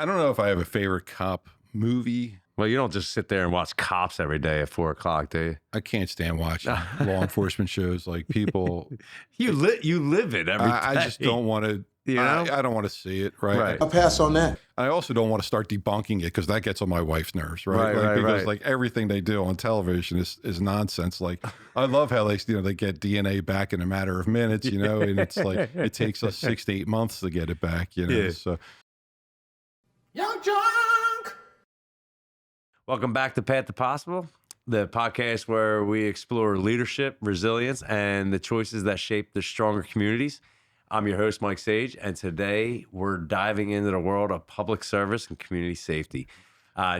I don't know if I have a favorite cop movie. Well, you don't just sit there and watch Cops every day at 4 o'clock, do you? I can't stand watching law enforcement shows. Like people, You live it every day. I just don't want to. You know? I don't want to see it. Right. I'll pass on that. I also don't want to start debunking it because that gets on my wife's nerves. Right. Because like everything they do on television is nonsense. Like I love how they get DNA back in a matter of minutes. And it's like it takes us 6 to 8 months to get it back. Yeah. So. Y'all drunk. Welcome back to Path to Possible, the podcast where we explore leadership, resilience, and the choices that shape the stronger communities. I'm your host, Mike Sage, and today we're diving into the world of public service and community safety.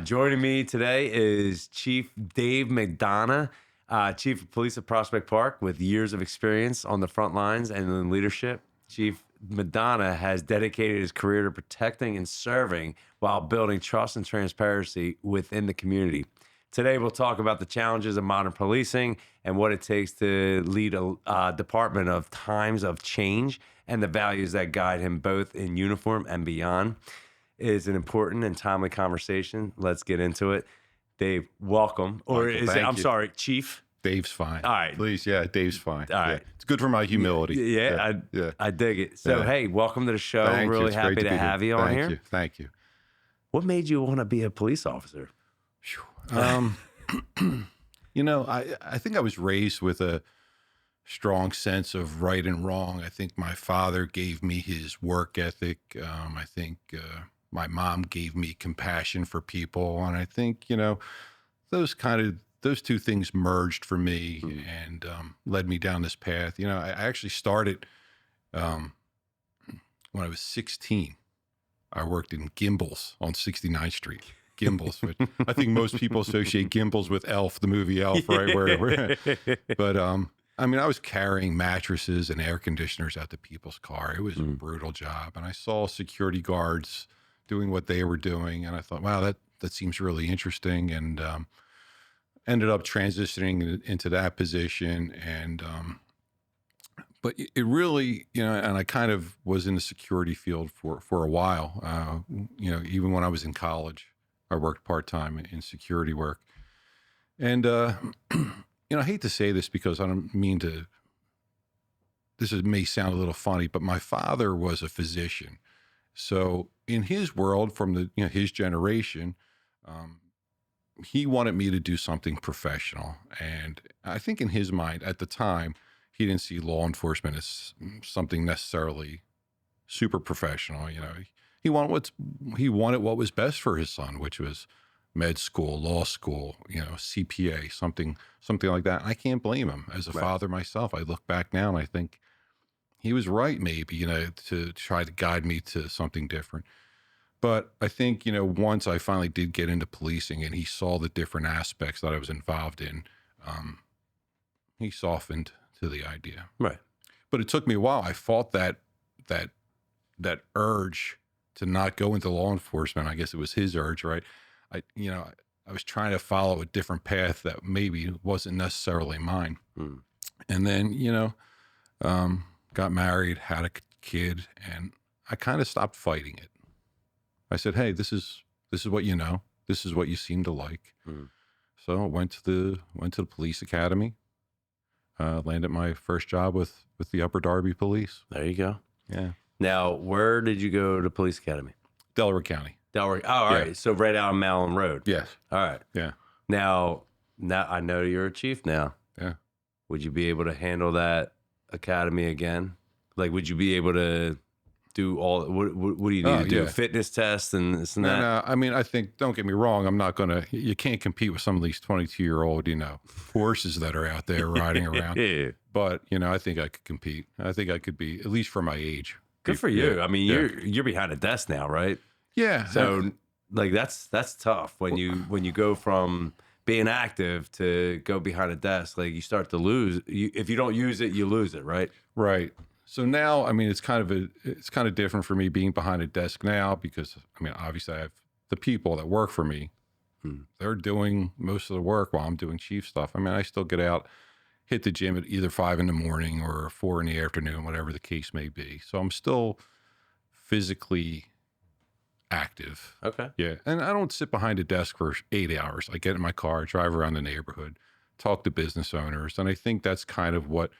Joining me today is Chief Dave McDonough, Chief of Police at Prospect Park, with years of experience on the front lines and in leadership. Chief McDonough has dedicated his career to protecting and serving while building trust and transparency within the community. Today, we'll talk about the challenges of modern policing and what it takes to lead a department of times of change and the values that guide him both in uniform and beyond. It is an important and timely conversation. Let's get into it. Dave, welcome. Or Michael, I'm sorry, Chief. Dave's fine. All right. Please, yeah, Dave's fine. All right. Yeah. It's good for my humility. Yeah, I dig it. So, hey, welcome to the show. Thank you. Really It's happy great to have you on here. Thank you. What made you want to be a police officer? I think I was raised with a strong sense of right and wrong. I think my father gave me his work ethic. I think my mom gave me compassion for people. And I think, those two things merged for me and led me down this path. I actually started when I was 16. I worked in Gimbels on 69th Street. Gimbels, which I think most people associate Gimbels with Elf, the movie Elf, right? But I was carrying mattresses and air conditioners out to people's car. It was a brutal job, and I saw security guards doing what they were doing, and I thought, wow, that seems really interesting, and ended up transitioning into that position, and but it really, and I kind of was in the security field for a while, even when I was in college. I worked part-time in security work. And, I hate to say this because I don't mean to, may sound a little funny, but my father was a physician. So in his world, from his generation, he wanted me to do something professional. And I think in his mind at the time, he didn't see law enforcement as something necessarily super professional. He wanted what was best for his son, which was med school, law school, CPA, something like that. And I can't blame him. As a father myself, I look back now and I think he was right, maybe, to try to guide me to something different. But I think, once I finally did get into policing and he saw the different aspects that I was involved in, he softened to the idea. Right. But it took me a while. I fought that urge to not go into law enforcement. I guess it was his urge, right? I was trying to follow a different path that maybe wasn't necessarily mine. And then, got married, had a kid, and I kind of stopped fighting it. I said, hey, this is what you know. This is what you seem to like. So I went to the police academy, landed my first job with the Upper Darby Police. There you go. Yeah. Now, where did you go to police academy? Delaware County. Delaware. Oh, all right. So right out on Malin Road. Yes. All right. Yeah. Now I know you're a chief now. Yeah. Would you be able to handle that academy again? Like, would you be able to do all? What do you need to do? Yeah. Fitness tests and this and that. No. I think, don't get me wrong. I'm not gonna. You can't compete with some of these 22-year-old, horses that are out there riding around. Yeah. But I think I could compete. I think I could be, at least for my age. Good for you. Yeah. You're behind a desk now, right? Yeah. So that's tough when you go from being active to go behind a desk. Like, you start to lose. If you don't use it, you lose it, right? Right. So now, it's kind of different for me being behind a desk now because obviously I have the people that work for me. They're doing most of the work while I'm doing chief stuff. I still get out, hit the gym at either 5 a.m. or 4 p.m, whatever the case may be. So I'm still physically active. Okay. Yeah. And I don't sit behind a desk for 8 hours. I get in my car, drive around the neighborhood, talk to business owners. And I think that's kind of what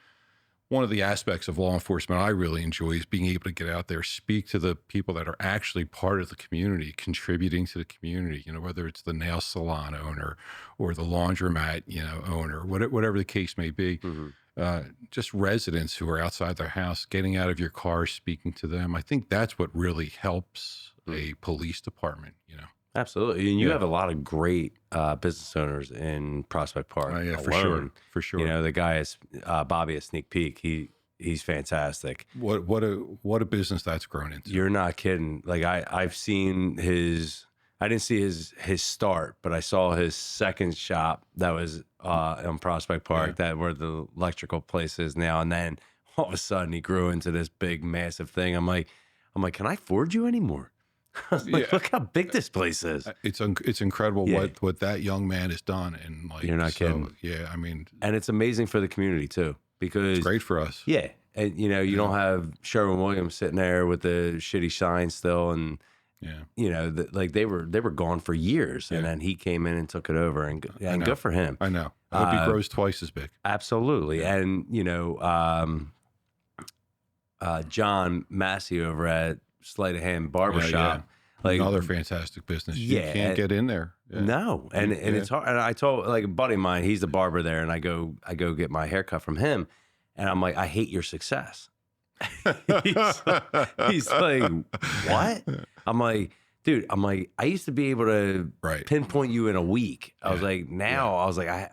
one of the aspects of law enforcement I really enjoy is being able to get out there, speak to the people that are actually part of the community, contributing to the community, whether it's the nail salon owner or the laundromat, owner, whatever the case may be. Mm-hmm. Just residents who are outside their house, getting out of your car, speaking to them. I think that's what really helps a police department, Absolutely. And you Yeah. have a lot of great business owners in Prospect Park. Yeah, alone. for sure. The guy is Bobby at Sneak Peek. He's fantastic. What a business that's grown into. You're not kidding. Like I've seen I didn't see his start, but I saw his second shop that was on Prospect Park, that where the electrical place is now. And then all of a sudden he grew into this big, massive thing. I'm like, can I afford you anymore? I was like, look how big this place is. It's incredible what that young man has done. And like, you're not kidding. Yeah. I mean, And it's amazing for the community too, because it's great for us. Yeah. And you don't have Sherwin-Williams sitting there with the shitty sign still. And, they were gone for years. And then he came in and took it over, and good for him. I know. I hope he grows twice as big. Absolutely. Yeah. And, John Massey over at Sleight of Hand Barbershop. Like another fantastic business. You can't get in there. Yeah. No. And it's hard. And I told like a buddy of mine, he's the barber there, and I go get my haircut from him. And I'm like, I hate your success. he's like, what? I'm like, dude, I used to be able to pinpoint you in a week. I was like, now I was like, I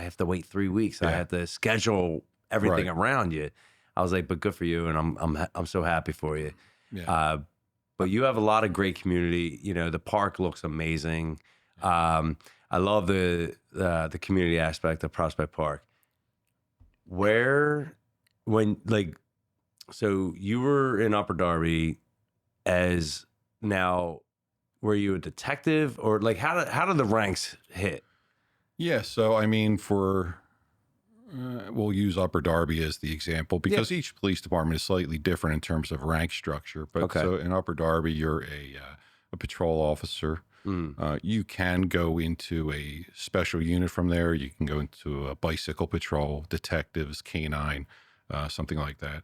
have to wait 3 weeks. I have to schedule everything around you. I was like, but good for you. And I'm so happy for you. Yeah. But you have a lot of great community. The park looks amazing. I love the community aspect of Prospect Park. So you were in Upper Darby were you a detective, or like how did the ranks hit? Yeah. So, I mean, we'll use Upper Darby as the example because each police department is slightly different in terms of rank structure. But so in Upper Darby, you're a patrol officer. You can go into a special unit from there. You can go into a bicycle patrol, detectives, canine, something like that.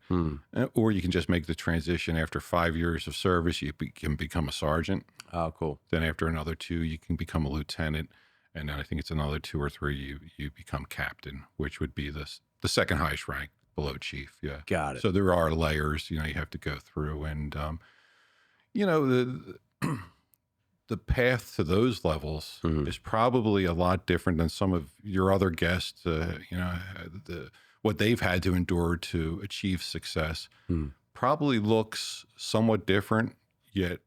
Or you can just make the transition after 5 years of service. You can become a sergeant. Oh, cool. Then after another 2, you can become a lieutenant. And then I think it's another 2 or 3, you become captain, which would be the second highest rank below chief. Yeah. Got it. So there are layers, you have to go through. And, the path to those levels is probably a lot different than some of your other guests, what they've had to endure to achieve success probably looks somewhat different, yet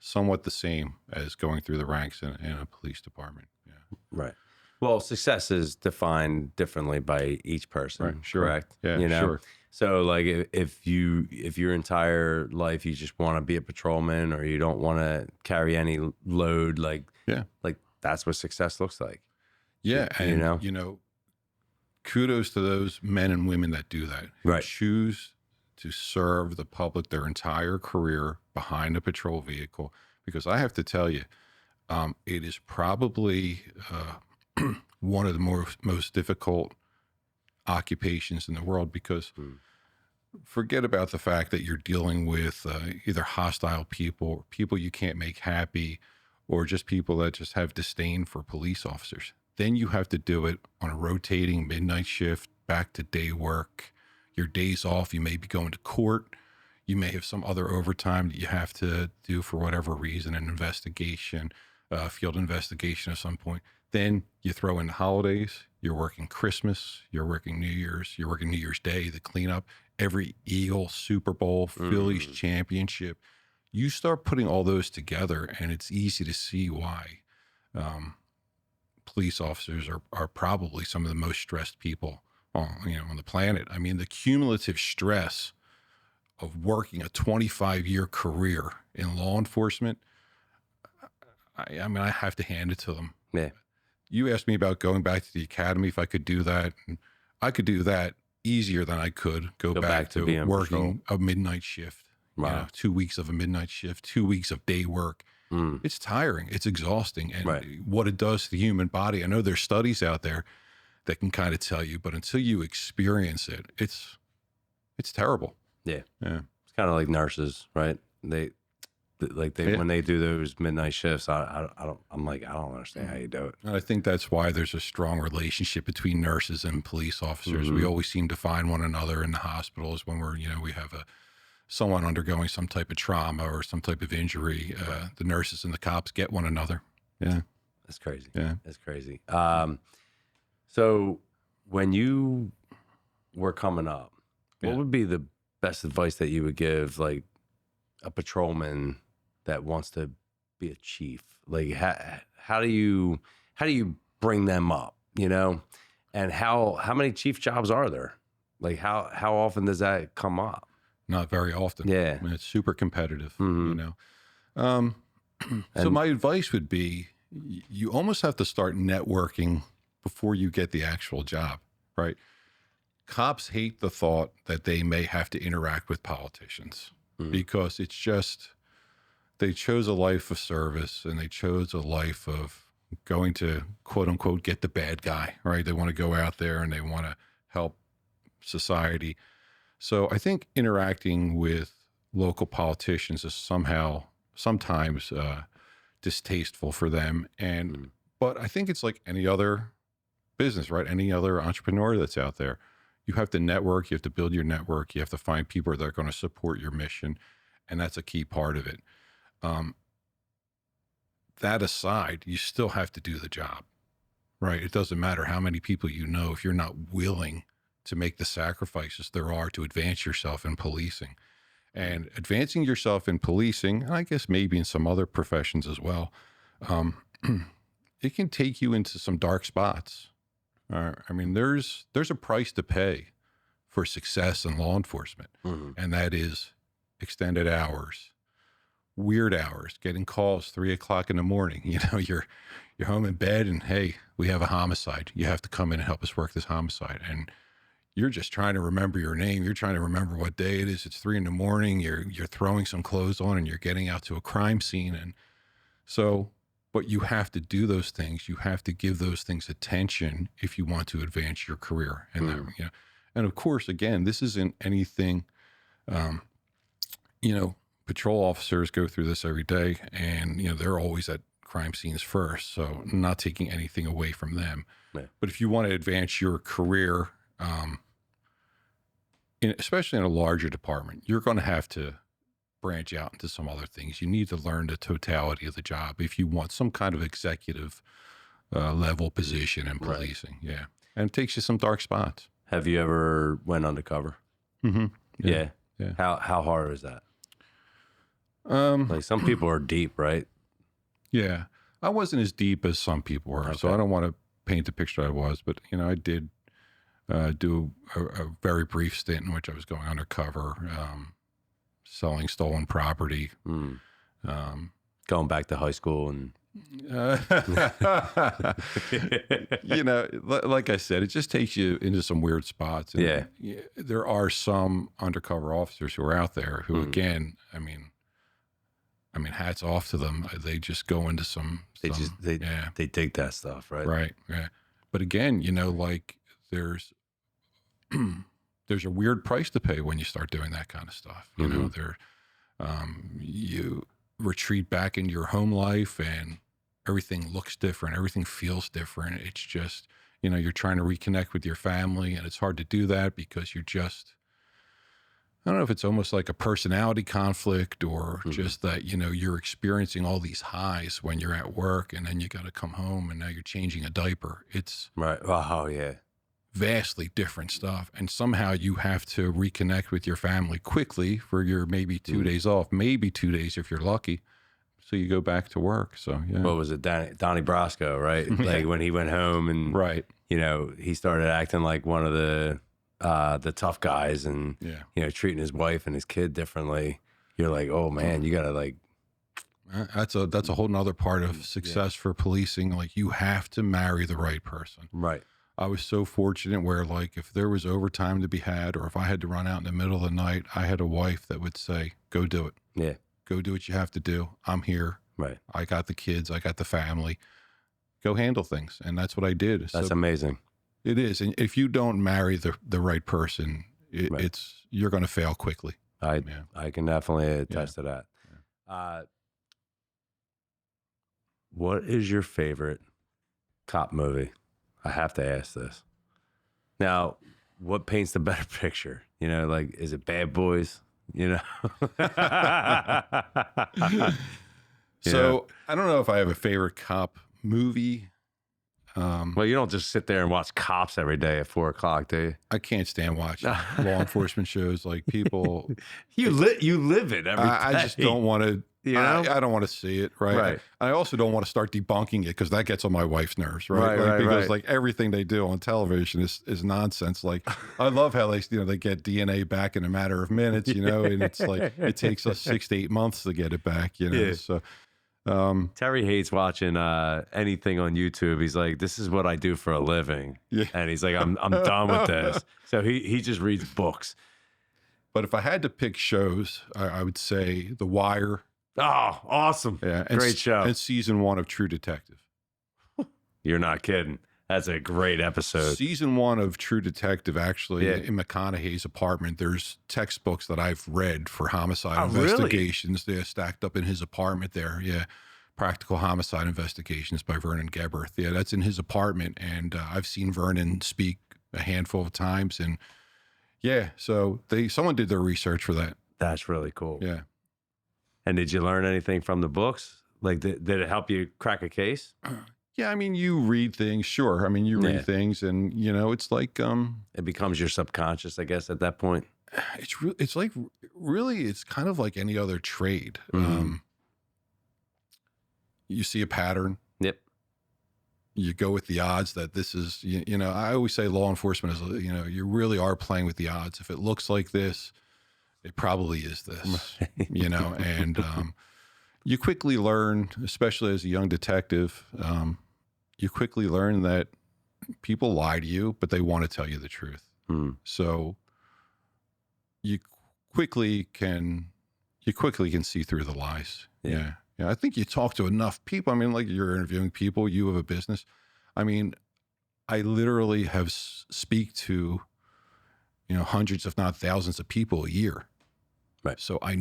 somewhat the same as going through the ranks in a police department. Yeah. Right. Well, success is defined differently by each person. Right. Sure. Correct. Yeah. Sure. So like if your entire life you just want to be a patrolman, or you don't want to carry any load, like that's what success looks like. Yeah. And kudos to those men and women that do that. Who choose to serve the public their entire career behind a patrol vehicle, because I have to tell you, it is probably one of the most difficult occupations in the world, because forget about the fact that you're dealing with either hostile people you can't make happy, or just people that just have disdain for police officers. Then you have to do it on a rotating midnight shift, back to day work. Your days off, you may be going to court. You may have some other overtime that you have to do for whatever reason, an investigation, field investigation at some point. Then you throw in the holidays. You're working Christmas. You're working New Year's. You're working New Year's Day, the cleanup. Every Eagles, Super Bowl, Phillies championship. You start putting all those together, and it's easy to see why police officers are probably some of the most stressed people on the planet. I mean, the cumulative stress of working a 25-year career in law enforcement, I mean, I have to hand it to them. Yeah. You asked me about going back to the academy, if I could do that. And I could do that easier than I could go back to being working a midnight shift. Wow. 2 weeks of a midnight shift, 2 weeks of day work. Mm. It's tiring. It's exhausting. And Right. what it does to the human body, I know there's studies out there that can kind of tell you, but until you experience it, it's terrible. Yeah. Yeah. It's kind of like nurses, right? Yeah. When they do those midnight shifts, I'm like, I don't understand how you do it. And I think that's why there's a strong relationship between nurses and police officers. We always seem to find one another in the hospitals when we have someone undergoing some type of trauma or some type of injury. The nurses and the cops get one another. Yeah. That's crazy. Yeah. That's crazy. So when you were coming up, what Yeah. would be the best advice that you would give, like a patrolman that wants to be a chief? Like, how do you bring them up? And how many chief jobs are there? Like, how often does that come up? Not very often. Yeah. I mean, it's super competitive, Mhm. So And- my advice would be you almost have to start networking before you get the actual job, right? Cops hate the thought that they may have to interact with politicians because it's just, they chose a life of service and they chose a life of going to quote unquote get the bad guy, right? They want to go out there and they want to help society. So I think interacting with local politicians is sometimes distasteful for them. But I think it's like any other business, right? Any other entrepreneur that's out there. You have to network, you have to build your network, you have to find people that are going to support your mission. And that's a key part of it. That aside, you still have to do the job, right? It doesn't matter how many people you know if you're not willing to make the sacrifices there are to advance yourself in policing. And advancing yourself in policing, and I guess maybe in some other professions as well, it can take you into some dark spots. I mean, there's a price to pay for success in law enforcement, and that is extended hours, weird hours, getting calls 3 o'clock in the morning. You're home in bed, and hey, we have a homicide. You have to come in and help us work this homicide, and you're just trying to remember your name. You're trying to remember what day it is. It's 3 a.m. You're throwing some clothes on and you're getting out to a crime scene. And so, but you have to do those things. You have to give those things attention if you want to advance your career. And and of course, again, this isn't anything. Patrol officers go through this every day, and they're always at crime scenes first. So, not taking anything away from them. Yeah. But if you want to advance your career, especially in a larger department, you're going to have to branch out into some other things. You need to learn the totality of the job if you want some kind of executive level position in policing. Right. Yeah. And it takes you some dark spots. Have you ever went undercover? Mm-hmm. Yeah. Yeah. How hard is that? Like some people are deep, right? Yeah. I wasn't as deep as some people were. Okay. So I don't want to paint the picture I was, but I did do a very brief stint in which I was going undercover, selling stolen property. Going back to high school and like I said, it just takes you into some weird spots. And yeah. There are some undercover officers who are out there who, again, I mean, hats off to them. They just go into they dig that stuff, right? Right. Yeah. But again, like there's a weird price to pay when you start doing that kind of stuff. You retreat back into your home life and everything looks different. Everything feels different. It's just, you're trying to reconnect with your family, and it's hard to do that because you're just, I don't know if it's almost like a personality conflict or just that, you're experiencing all these highs when you're at work, and then you got to come home and now you're changing a diaper. It's right. Oh, yeah. Vastly different stuff. And somehow you have to reconnect with your family quickly for your maybe 2 days off, maybe 2 days if you're lucky. So you go back to work. So, yeah. What was it? Donnie Brasco, right? Like when he went home and, right. He started acting like one of the tough guys and, treating his wife and his kid differently. You're like, oh man, you got to like. That's a whole nother part of success for policing. Like you have to marry the right person. Right. I was so fortunate where, like, if there was overtime to be had, or if I had to run out in the middle of the night, I had a wife that would say, go do it. Yeah. Go do what you have to do. I'm here. Right. I got the kids. I got the family. Go handle things. And that's what I did. That's So amazing. it is. And if you don't marry the right person, Right. you're going to fail quickly. I Yeah. I can definitely attest to that. What is your favorite cop movie? I have to ask this. Now, what paints the better picture? You know, like, is it Bad Boys? You know? So I don't know if I have a favorite cop movie. Well, you don't just sit there and watch cops every day at 4 o'clock, do you? I can't stand watching law enforcement shows. Like, people, You live it every day. I just don't want to. You know? I don't want to see it. Right. Right. I also don't want to start debunking it, because that gets on my wife's nerves. Right. Right, Like, right, because right. like everything they do on television is nonsense. Like, I love how they get DNA back in a matter of minutes. And it's like it takes us 6 to 8 months to get it back. Yeah. So. Terry hates watching anything on YouTube. He's like, this is what I do for a living. Yeah. And he's like, I'm done with this. So he just reads books. But if I had to pick shows, I would say The Wire. Oh, awesome. Yeah. Great show. And season 1 of True Detective. You're not kidding. That's a great episode. Season 1 of True Detective, actually, Yeah. in McConaughey's apartment, there's textbooks that I've read for homicide Oh, really? investigations. They're stacked up in his apartment there. Yeah. Practical Homicide Investigations by Vernon Geberth. Yeah, that's in his apartment. And I've seen Vernon speak a handful of times. And yeah, so someone did their research for that. That's really cool. Yeah. And did you learn anything from the books? Like, did it help you crack a case? Yeah, I mean, you read things, sure. I mean, you read Yeah. things, and it's like It becomes your subconscious, I guess, at that point. it's like, really, it's kind of like any other trade. Mhm. You see a pattern, Yep. you go with the odds that this is, I always say law enforcement is, you really are playing with the odds. If it looks like this, it probably is this, and you quickly learn, especially as a young detective, you quickly learn that people lie to you, but they want to tell you the truth. Hmm. So you quickly can see through the lies. Yeah. Yeah. I think you talk to enough people. I mean, like, you're interviewing people, you have a business. I mean, I literally have speak to, hundreds, if not thousands of people a year. Right. So I'd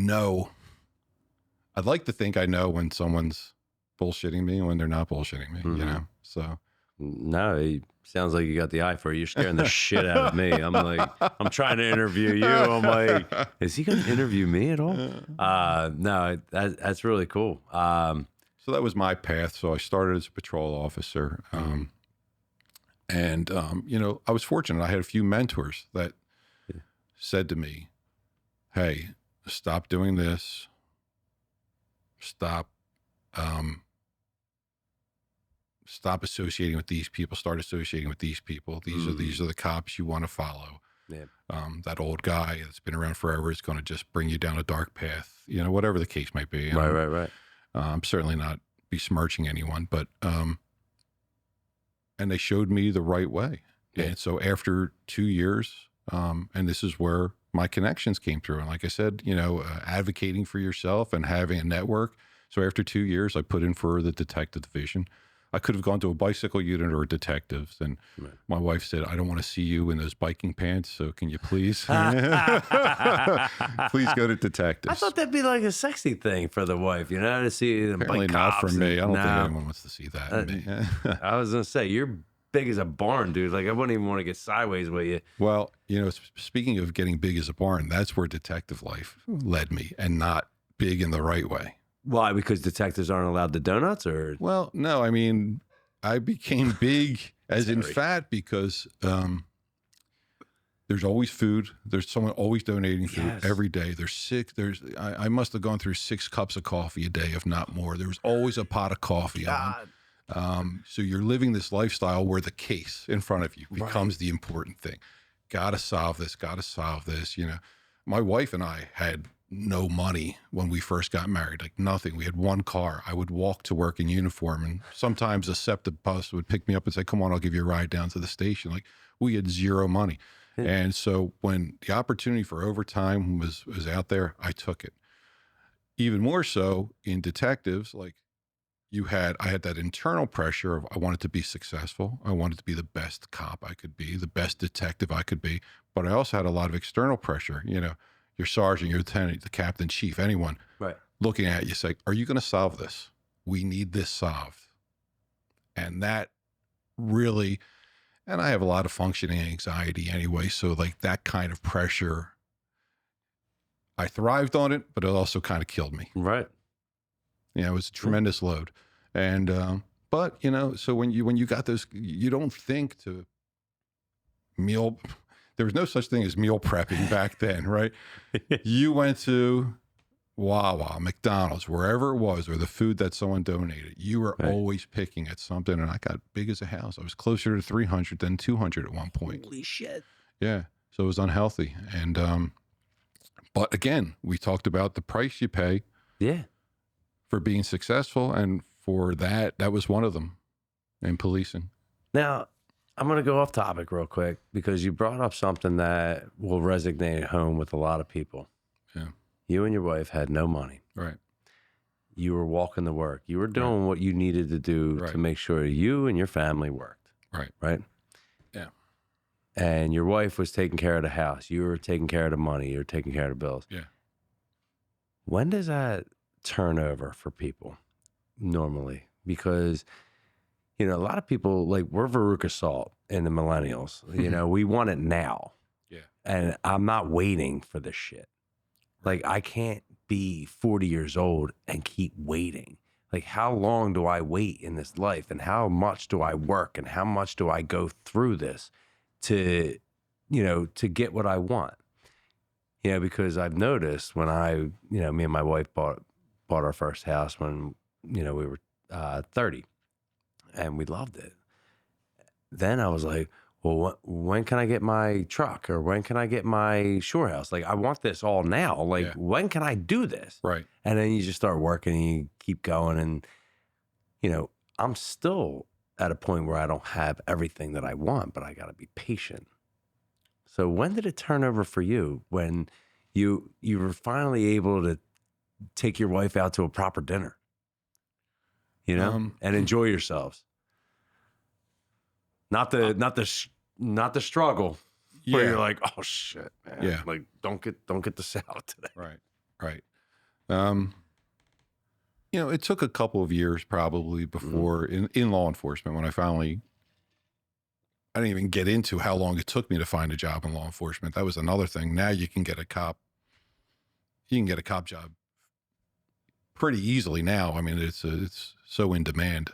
like to think I know when someone's bullshitting me and when they're not bullshitting me, Mhm. So No, it sounds like you got the eye for it. You're scaring the shit out of me. I'm like, I'm trying to interview you. I'm like, is he going to interview me at all? No, that's really cool. So that was my path. So I started as a patrol officer. And I was fortunate. I had a few mentors that said to me, hey, stop doing this. Stop associating with these people. Start associating with these people. These are the cops you want to follow. Yeah. That old guy that's been around forever is going to just bring you down a dark path, whatever the case might be. Right. I'm certainly not besmirching anyone, but and they showed me the right way. Yeah. And so after 2 years, and this is where my connections came through. And like I said, advocating for yourself and having a network. So after 2 years, I put in for the detective division. I could have gone to a bicycle unit or detectives. And Right. my wife said, I don't want to see you in those biking pants. So can you please, please go to detectives? I thought that'd be like a sexy thing for the wife, to see them Apparently like not cops for me. I don't think Nah. anyone wants to see that in me. I was gonna say you're big as a barn, dude. Like, I wouldn't even want to get sideways with you. Well, speaking of getting big as a barn, that's where detective life led me, and not big in the right way. Why? Because detectives aren't allowed the donuts, or Well, no, I mean, I became big as in Sorry. fat because there's always food. There's someone always donating food Yes. every day. I must have gone through 6 cups of coffee a day, if not more. There was always a pot of coffee on. So you're living this lifestyle where the case in front of you becomes the important thing. Got to solve this. My wife and I had no money when we first got married, like nothing. We had one car. I would walk to work in uniform, and sometimes a SEPTA bus would pick me up and say, come on, I'll give you a ride down to the station. Like, we had zero money. And so when the opportunity for overtime was out there, I took it. Even more so in detectives, like I had that internal pressure of I wanted to be successful. I wanted to be the best cop I could be, the best detective I could be. But I also had a lot of external pressure, your sergeant, your lieutenant, the captain, chief, anyone Right. looking at you, say, are you going to solve this? We need this solved. And that really, and I have a lot of functioning anxiety anyway. So like that kind of pressure, I thrived on it, but it also kind of killed me. Right. It was a tremendous load. And, but so when you got those, you don't think to there was no such thing as meal prepping back then, right? You went to Wawa, McDonald's, wherever it was, or the food that someone donated. You were always picking at something. And I got big as a house. I was closer to 300 than 200 at one point. Holy shit. Yeah. So it was unhealthy. And, but again, we talked about the price you pay. Yeah. For being successful, and for that was one of them in policing. Now, I'm going to go off topic real quick because you brought up something that will resonate home with a lot of people. Yeah. You and your wife had no money. Right. You were walking to work. You were doing what you needed to do to make sure you and your family worked. Right. Right? Yeah. And your wife was taking care of the house. You were taking care of the money. You were taking care of the bills. Yeah. When does that turnover for people normally? Because a lot of people, like, we're Veruca Salt in the millennials. We want it now. Yeah. And I'm not waiting for this shit. Like, I can't be 40 years old and keep waiting. Like, how long do I wait in this life, and how much do I work, and how much do I go through this to get what I want? Because I've noticed when me and my wife bought our first house when, we were 30, and we loved it. Then I was like, well, when can I get my truck, or when can I get my shore house? Like, I want this all now. Like, when can I do this? Right. And then you just start working and you keep going. And, I'm still at a point where I don't have everything that I want, but I got to be patient. So when did it turn over for you when you were finally able to take your wife out to a proper dinner, and enjoy yourselves? Not the struggle where you're like, oh shit, man. Yeah. Like, don't get the salad today. Right. It took a couple of years probably before in law enforcement when I didn't even get into how long it took me to find a job in law enforcement. That was another thing. Now you can get a cop job pretty easily now. I mean, it's so in demand.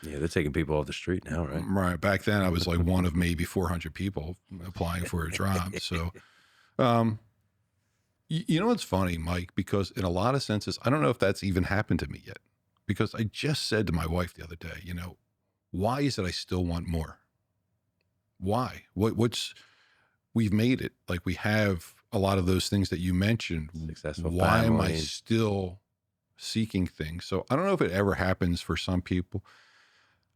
Yeah, they're taking people off the street now, right? Right. Back then I was like one of maybe 400 people applying for a job. So, you know what's funny, Mike, because in a lot of senses, I don't know if that's even happened to me yet, because I just said to my wife the other day, why is it I still want more? Why? We've made it. Like, we have a lot of those things that you mentioned. Successful Why am I family. still seeking things? So I don't know if it ever happens for some people.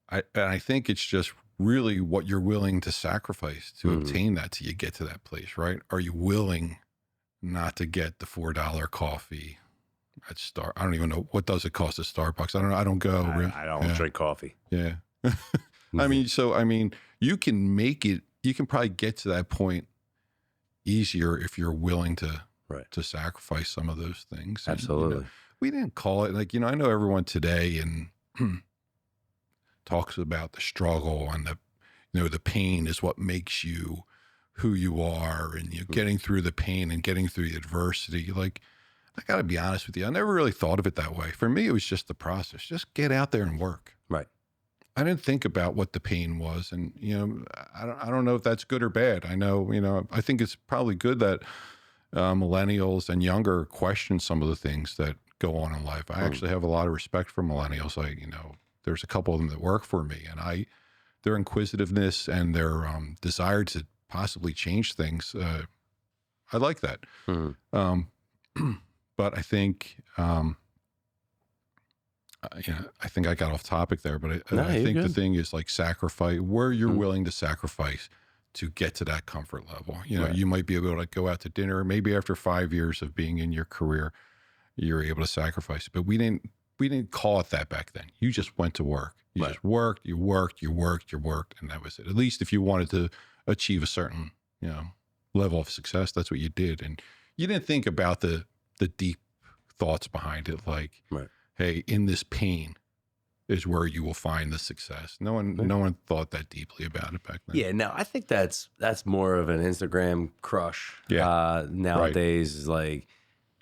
I think it's just really what you're willing to sacrifice to obtain that till you get to that place, right? Are you willing not to get the $4 coffee at I don't even know, what does it cost at Starbucks? I don't know. I don't go. I don't drink coffee. Yeah. I mean, you can make it, you can probably get to that point easier if you're willing to sacrifice some of those things. Absolutely. And, we didn't call it like, I know everyone today and talks about the struggle and the pain is what makes you who you are, and you're getting through the pain and getting through the adversity. Like, I got to be honest with you. I never really thought of it that way. For me, it was just the process. Just get out there and work. Right. I didn't think about what the pain was. And, I don't know if that's good or bad. I know, I think it's probably good that millennials and younger question some of the things that go on in life. I actually have a lot of respect for millennials. There's a couple of them that work for me, and their inquisitiveness and their desire to possibly change things. I like that. but I think, I think I got off topic there, but No, I you're think the good. thing is like sacrifice where you're Mm. willing to sacrifice to get to that comfort level. You know, Right. you might be able to go out to dinner, maybe after 5 years of being in your career, you're able to sacrifice it. But we didn't call it that back then. You just went to work. You Right. just worked, you worked, you worked, you worked, and that was it. At least if you wanted to achieve a certain, level of success, that's what you did. And you didn't think about the deep thoughts behind it, like, Right. hey, in this pain is where you will find the success. No Yeah. one thought that deeply about it back then. Yeah, no, I think that's more of an Instagram crush. Yeah. Nowadays is like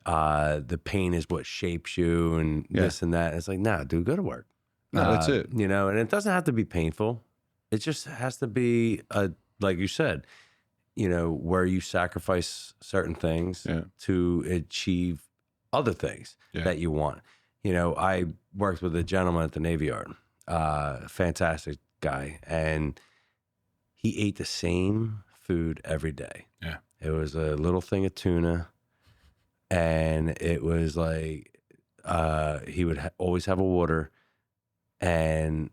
the pain is what shapes you and Yeah. this and that. It's like, nah, dude, go to work. No, that's it. You know, and it doesn't have to be painful. It just has to be like you said, where you sacrifice certain things Yeah. to achieve other things Yeah. that you want. I worked with a gentleman at the Navy Yard, fantastic guy, and he ate the same food every day. Yeah. It was a little thing of tuna, and it was like he would always have a water, and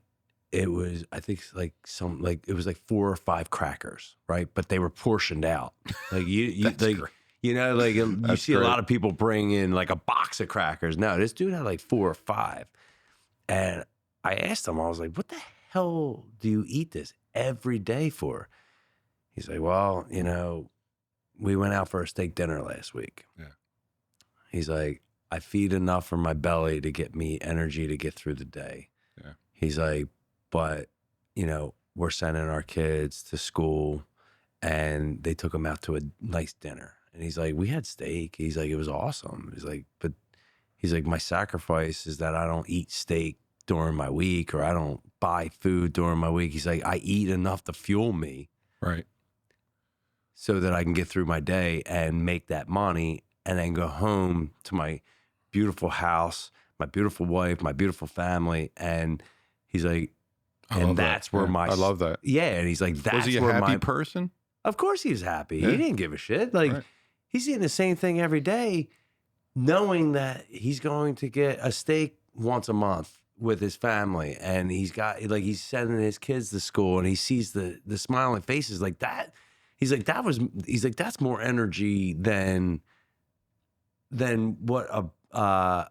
it was, I think, it was like 4 or 5 crackers, right? But they were portioned out. Like you That's like great. you That's see a great. lot of people bring in like a box of crackers. No, this dude had like 4 or 5. And I asked him, I was like, what the hell do you eat this every day for? He's like, well, we went out for a steak dinner last week. Yeah. He's like, I feed enough for my belly to get me energy to get through the day. Yeah. He's like, but, we're sending our kids to school and they took them out to a nice dinner. And he's like, we had steak. He's like, it was awesome. He's like, but he's like, my sacrifice is that I don't eat steak during my week, or I don't buy food during my week. He's like, I eat enough to fuel me Right. so that I can get through my day and make that money and then go home to my beautiful house, my beautiful wife, my beautiful family. And he's like, I and love that. that's where Yeah, I love that. yeah. And he's like, that's Was he a where happy person? of course he was happy. Yeah. He didn't give a shit. Like Right. he's eating the same thing every day, knowing that he's going to get a steak once a month with his family. And he's he's sending his kids to school and he sees the smiling faces like that. He's like, that's more energy than what a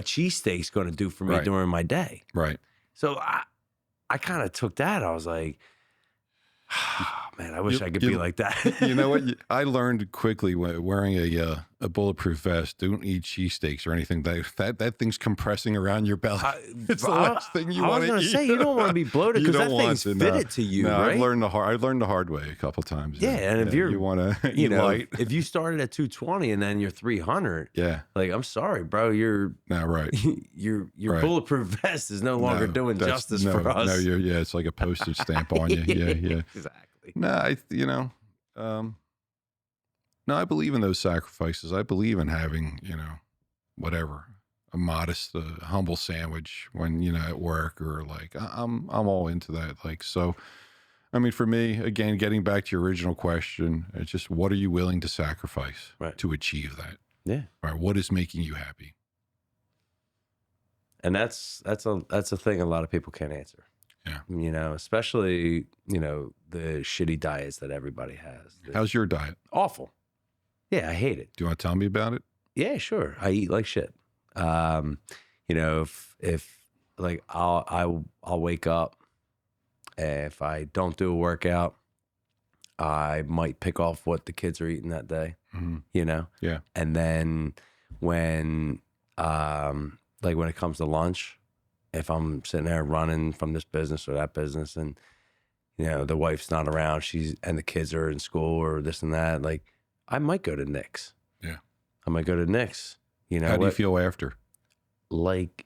cheesesteak's going to do for me Right. during my day. Right. So I kind of took that. I was like, man, I wish I could be like that. You know what? I learned quickly wearing a bulletproof vest. Don't eat cheesesteaks or anything. That thing's compressing around your belly. It's the last thing you want to eat. I was going to say, you don't want to be bloated You because that don't want thing's to, no. fitted to you, No, right? I learned the hard way a couple times. Yeah, and if you're, you want to you eat know, light. if you started at 220 and then you're 300, Yeah. like, I'm sorry, bro, your No, right. Right. bulletproof vest is no longer No, doing that's- justice no, for us. No, it's like a postage stamp on you. Yeah. Exactly. No, no, I believe in those sacrifices. I believe in having, whatever, a modest, humble sandwich when, at work, or like, I'm all into that. Like, so, I mean, for me, again, getting back to your original question, it's just, what are you willing to sacrifice Right. to achieve that? Yeah. Right. What is making you happy? And that's a thing a lot of people can't answer. Yeah. Especially, the shitty diets that everybody has. How's your diet? Awful. Yeah, I hate it. Do you want to tell me about it? Yeah, sure. I eat like shit. If like I'll wake up, if I don't do a workout, I might pick off what the kids are eating that day, Mhm. Yeah. And then when when it comes to lunch, if I'm sitting there running from this business or that business and the wife's not around, and the kids are in school or this and that, like I might go to Nick's. Yeah. I might go to Nick's. How do you feel after? Like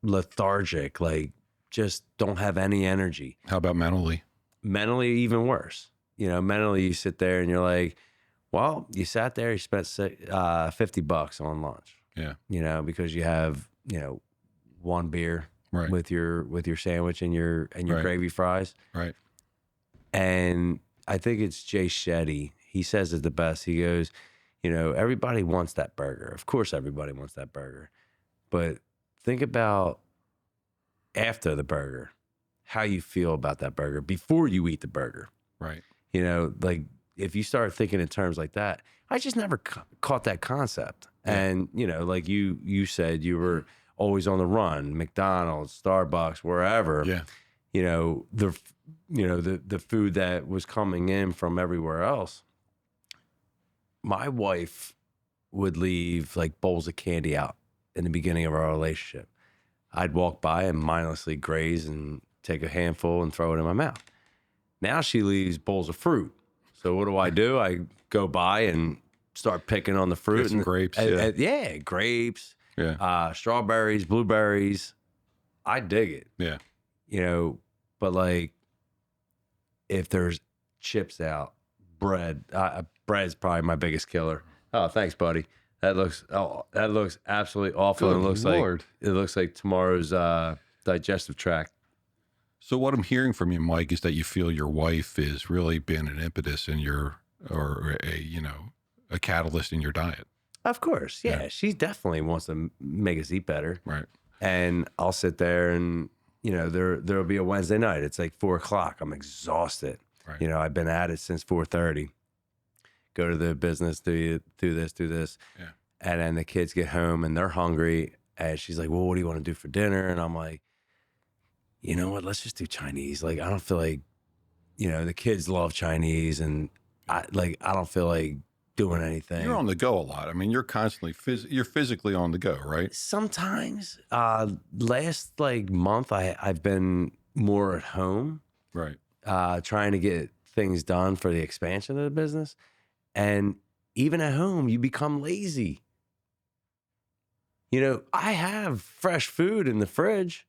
lethargic, like just don't have any energy. How about mentally? Mentally, even worse. Mentally you sit there and you're like, well, you sat there, you spent $50 on lunch. Yeah. Because you have, one beer Right. with your sandwich and your Right. gravy fries. Right. And I think it's Jay Shetty. He says it the best. He goes, You know, everybody wants that burger. Of course, everybody wants that burger. But think about after the burger, how you feel about that burger before you eat the burger. Right. You know, like if you start thinking in terms like that, I just never caught that concept. Yeah. And, you know, like you said, you were always on the run, McDonald's, Starbucks, wherever. Yeah. You know, the food that was coming in from everywhere else. My wife would leave like bowls of candy out in the beginning of our relationship. I'd walk by and mindlessly graze and take a handful and throw it in my mouth. Now she leaves bowls of fruit. So what do? I go by and start picking on the fruit. Get some grapes. Yeah, grapes, Yeah. strawberries, blueberries. I dig it. Yeah. You know, but like if there's chips out, bread's probably my biggest killer. Oh, thanks, buddy. That looks absolutely awful. Good It looks like tomorrow's digestive tract. So what I'm hearing from you, Mike, is that you feel your wife is really been an impetus in or a catalyst in your diet. Of course, yeah. She definitely wants to make us eat better. Right. And I'll sit there and, you know, there'll be a Wednesday night. It's like 4:00. I'm exhausted. Right. You know, I've been at it since 4:30. Go to the business, do this. Yeah. And then the kids get home and they're hungry. And she's like, well, what do you want to do for dinner? And I'm like, you know what? Let's just do Chinese. Like, I don't feel like, you know, the kids love Chinese and I don't feel like doing anything. You're on the go a lot. I mean, you're constantly you're physically on the go, right? Sometimes, last like month, I've been more at home, Right. trying to get things done for the expansion of the business. And even at home, you become lazy. You know, I have fresh food in the fridge,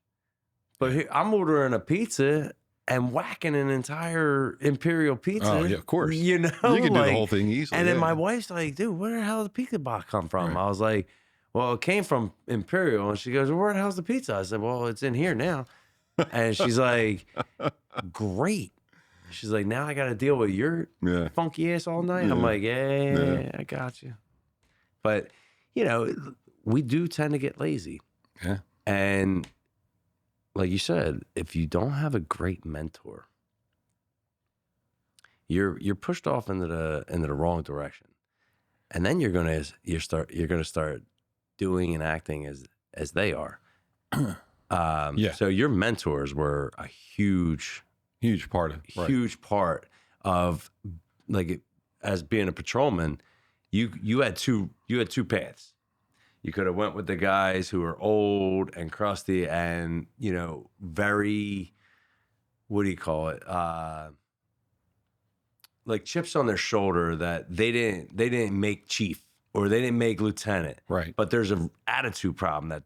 but here, I'm ordering a pizza and whacking an entire imperial pizza. Oh, yeah, of course. You know, You can do the whole thing easily. And then yeah. my wife's like, dude, where the hell did the pizza box come from? Right. I was like, well, it came from Imperial. And she goes, well, where the hell's the pizza? I said, well, it's in here now. And she's like, great. She's like, now I got to deal with your funky ass all night. Yeah. I'm like, yeah, I got you. But, you know, we do tend to get lazy. Yeah. And like you said, if you don't have a great mentor, you're pushed off into the wrong direction. And then you're gonna start doing and acting as they are. So your mentors were a huge part of like as being a patrolman. You had two paths. You could have went with the guys who are old and crusty and, you know, very, what do you call it? Like chips on their shoulder that they didn't make chief or they didn't make lieutenant. Right. But there's an attitude problem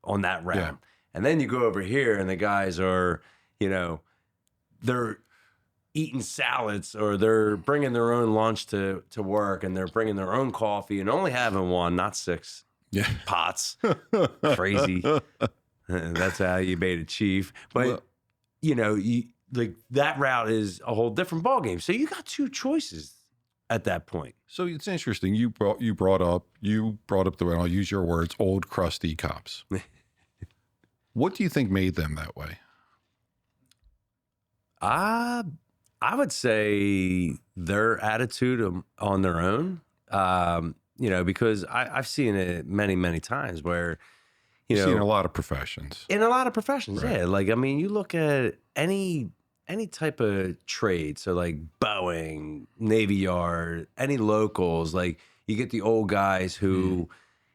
on that round. Yeah. And then you go over here and the guys are, you know, they're eating salads or they're bringing their own lunch to work and they're bringing their own coffee and only having one, not 6 pots. Crazy. That's how you made a chief. But, you know, like that route is a whole different ballgame. So you got two choices at that point. So it's interesting. You brought up the, I'll use your words, old crusty cops. What do you think made them that way? I would say their attitude on their own. You know, because I've seen it many, many times where, you know, in a lot of professions. In a lot of professions, Right. yeah. Like, I mean, you look at any type of trade, so like Boeing, Navy Yard, any locals, like you get the old guys who,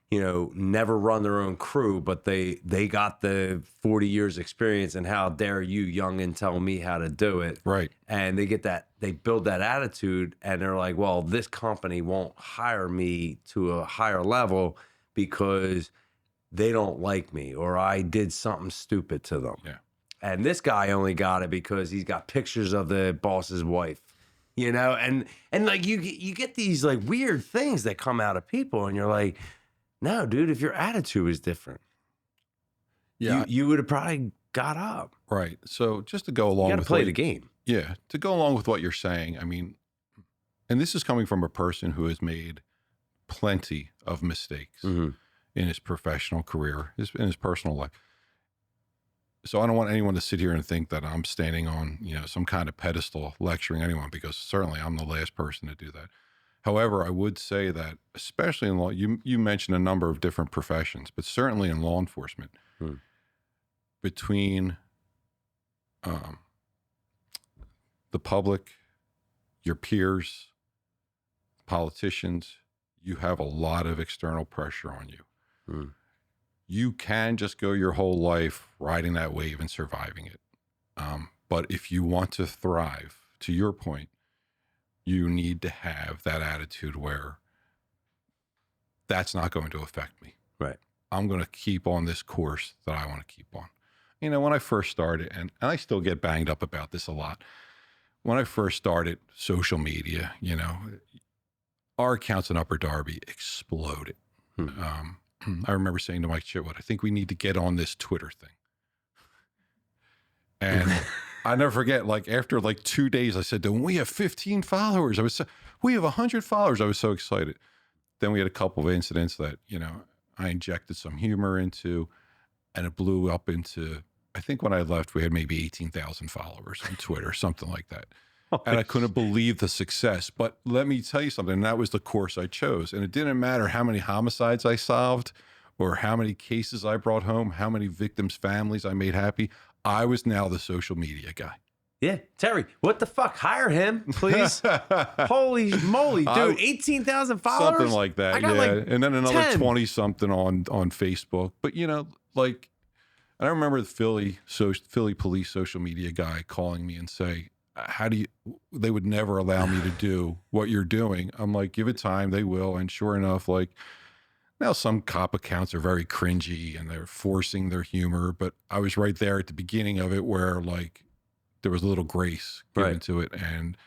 you know, never run their own crew, but they got the 40 years experience and how dare you, youngin', tell me how to do it. Right. And they build that attitude and they're like, well, this company won't hire me to a higher level because they don't like me or I did something stupid to them. Yeah. And this guy only got it because he's got pictures of the boss's wife, you know? And like you get these like weird things that come out of people and you're like, no, dude, if your attitude is different, you would have probably got up. Right. So just to go along You got to with play the game. Yeah. To go along with what you're saying, I mean, and this is coming from a person who has made plenty of mistakes Mm-hmm. in his professional career, in his personal life. So I don't want anyone to sit here and think that I'm standing on, some kind of pedestal lecturing anyone, because certainly I'm the last person to do that. However, I would say that, especially in law, you mentioned a number of different professions, but certainly in law enforcement, between the public, your peers, politicians, you have a lot of external pressure on you. You can just go your whole life riding that wave and surviving it. But if you want to thrive, to your point, you need to have that attitude where that's not going to affect me. Right. I'm going to keep on this course that I want to keep on. When I first started, and I still get banged up about this a lot. When I first started social media, our accounts in Upper Darby exploded. I remember saying to Mike Chitwood, I think we need to get on this Twitter thing. And I never forget, after 2 days, I said to him, we have 15 followers. We have 100 followers. I was so excited. Then we had a couple of incidents that, I injected some humor into, and it blew up into, I think when I left, we had maybe 18,000 followers on Twitter, something like that. And I couldn't believe the success. But let me tell you something, and that was the course I chose. And it didn't matter how many homicides I solved or how many cases I brought home, how many victims' families I made happy. I was now the social media guy. Yeah. Terry, what the fuck? Hire him, please. Holy moly, dude. 18,000 followers? Something like that, I got and then another 10. 20-something on Facebook. But, I remember the Philly police social media guy calling me and say, they would never allow me to do what you're doing. I'm like, give it time, they will. And sure enough, now some cop accounts are very cringy and they're forcing their humor, but I was right there at the beginning of it where there was a little grace given to it. And,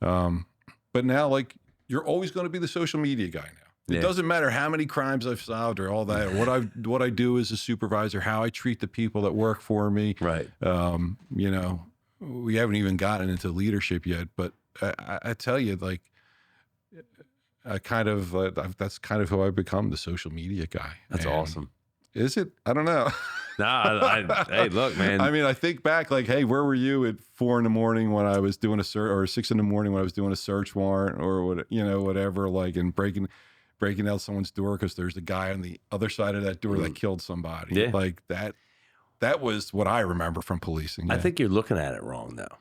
but now you're always going to be the social media guy now. It doesn't matter how many crimes I've solved or all that, or what I do as a supervisor, how I treat the people that work for me. Right. We haven't even gotten into leadership yet, but I tell you, I kind of, that's kind of who I've become, the social media guy. That's awesome. Is it? I don't know. Hey, look, man. I mean, I think back, hey, where were you at 4 a.m. when I was doing a search, or 6 a.m. when I was doing a search warrant, or whatever, and breaking out someone's door because there's the guy on the other side of that door that killed somebody. Yeah. That was what I remember from policing. Yeah. I think you're looking at it wrong, though.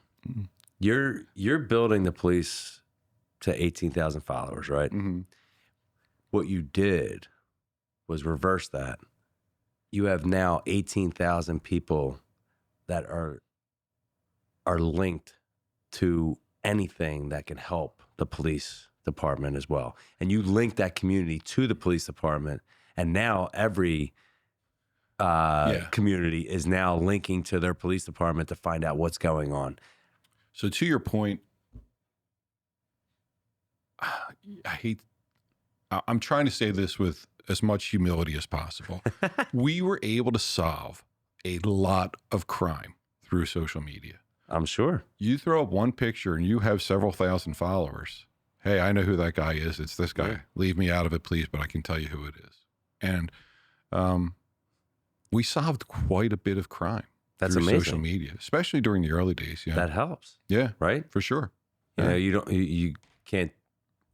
You're building the police to 18,000 followers, right? What you did was reverse that. You have now 18,000 people that are linked to anything that can help the police department as well. And you link that community to the police department. And now every community is now linking to their police department to find out what's going on. So to your point, I'm trying to say this with as much humility as possible. We were able to solve a lot of crime through social media. I'm sure. You throw up one picture and you have several thousand followers. Hey, I know who that guy is. It's this guy. Leave me out of it, please, but I can tell you who it is. And we solved quite a bit of crime. That's through amazing. Social media, especially during the early days. Yeah, that helps. Yeah, right. For sure. You can't.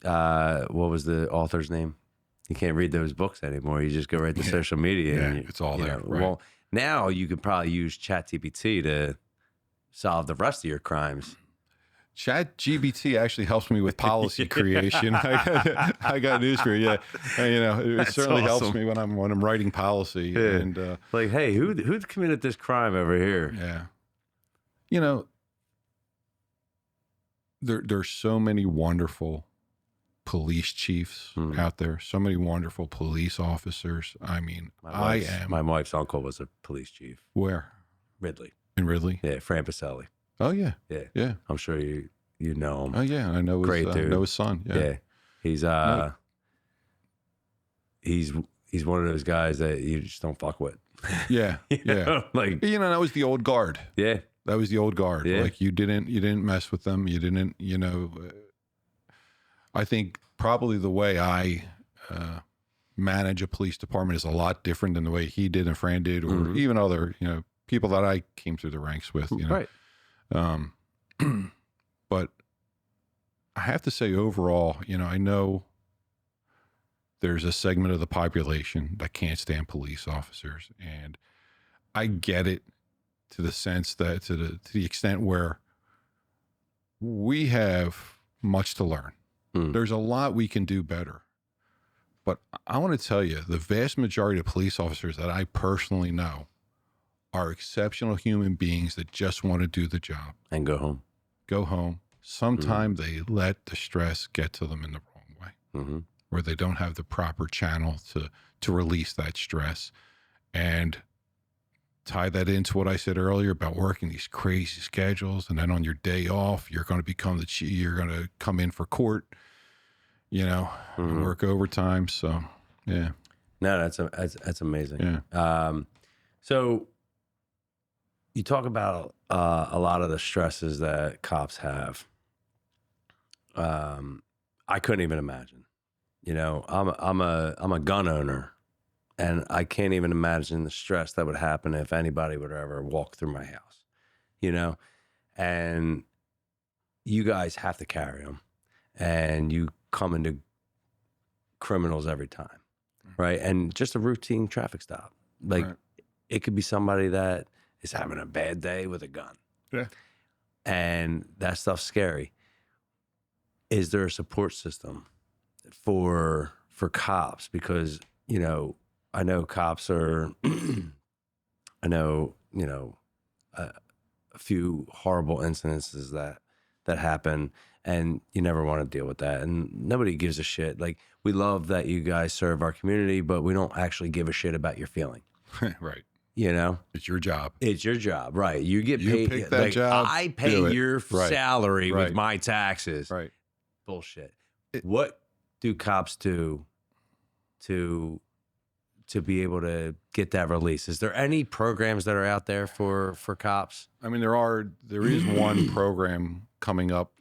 What was the author's name? You can't read those books anymore. You just go right to social media. Yeah, and it's all there. Right. Well, now you could probably use ChatGPT to solve the rest of your crimes. ChatGPT actually helps me with policy creation. I got news for you. Yeah, it That's certainly helps awesome. me when I'm writing policy. Yeah. And hey, who committed this crime over here? Yeah, there's so many wonderful police chiefs out there. So many wonderful police officers. I mean, My wife's uncle was a police chief. Where? Ridley. In Ridley? Yeah, Fran Pacelli. Oh yeah. Yeah. Yeah. I'm sure you know him. Oh yeah, I know. Great dude. Know his son. Yeah. He's he's one of those guys that you just don't fuck with. Yeah. Yeah. That was the old guard. Yeah. That was the old guard. Yeah. You didn't mess with them. You didn't, I think probably the way I manage a police department is a lot different than the way he did and Fran did, or even other, people that I came through the ranks with, Right. Um, but I have to say overall, I know there's a segment of the population that can't stand police officers, and I get it to the sense that to the extent where we have much to learn. There's a lot we can do better. But I want to tell you, the vast majority of police officers that I personally know are exceptional human beings that just want to do the job. And go home. Go home. Sometimes they let the stress get to them in the wrong way, where they don't have the proper channel to release that stress. And tie that into what I said earlier about working these crazy schedules, and then on your day off, you're going to become the chief. You're going to come in for court, and work overtime. So, yeah. No, that's amazing. Yeah. So you talk about a lot of the stresses that cops have. I couldn't even imagine. I'm a gun owner. And I can't even imagine the stress that would happen if anybody would ever walk through my house, and you guys have to carry them, and you come into criminals every time, right? And just a routine traffic stop. Like it could be somebody that is having a bad day with a gun. Yeah. And that stuff's scary. Is there a support system for cops? Because, I know cops are, a few horrible incidences that happen, and you never want to deal with that. And nobody gives a shit. Like, we love that you guys serve our community, but we don't actually give a shit about your feeling. Right. It's your job. It's your job. Right. You get paid. Pick that job. I pay your salary with Right. my taxes. Right. Bullshit. What do cops do to be able to get that release? Is there any programs that are out there for cops? I mean, there is one program coming up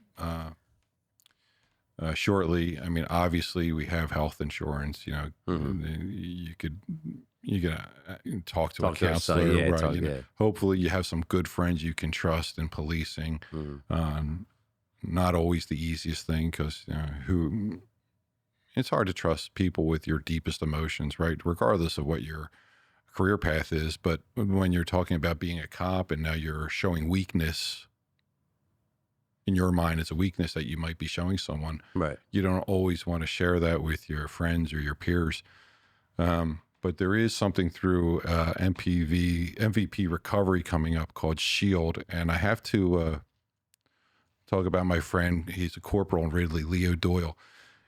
shortly. I mean, obviously we have health insurance, you could talk to a counselor, right? Hopefully you have some good friends you can trust in policing. Not always the easiest thing, because it's hard to trust people with your deepest emotions, right? Regardless of what your career path is. But when you're talking about being a cop and now you're showing weakness in your mind, it's a weakness that you might be showing someone. Right. You don't always want to share that with your friends or your peers. But there is something through MVP recovery coming up called SHIELD. And I have to talk about my friend. He's a corporal in Ridley, Leo Doyle.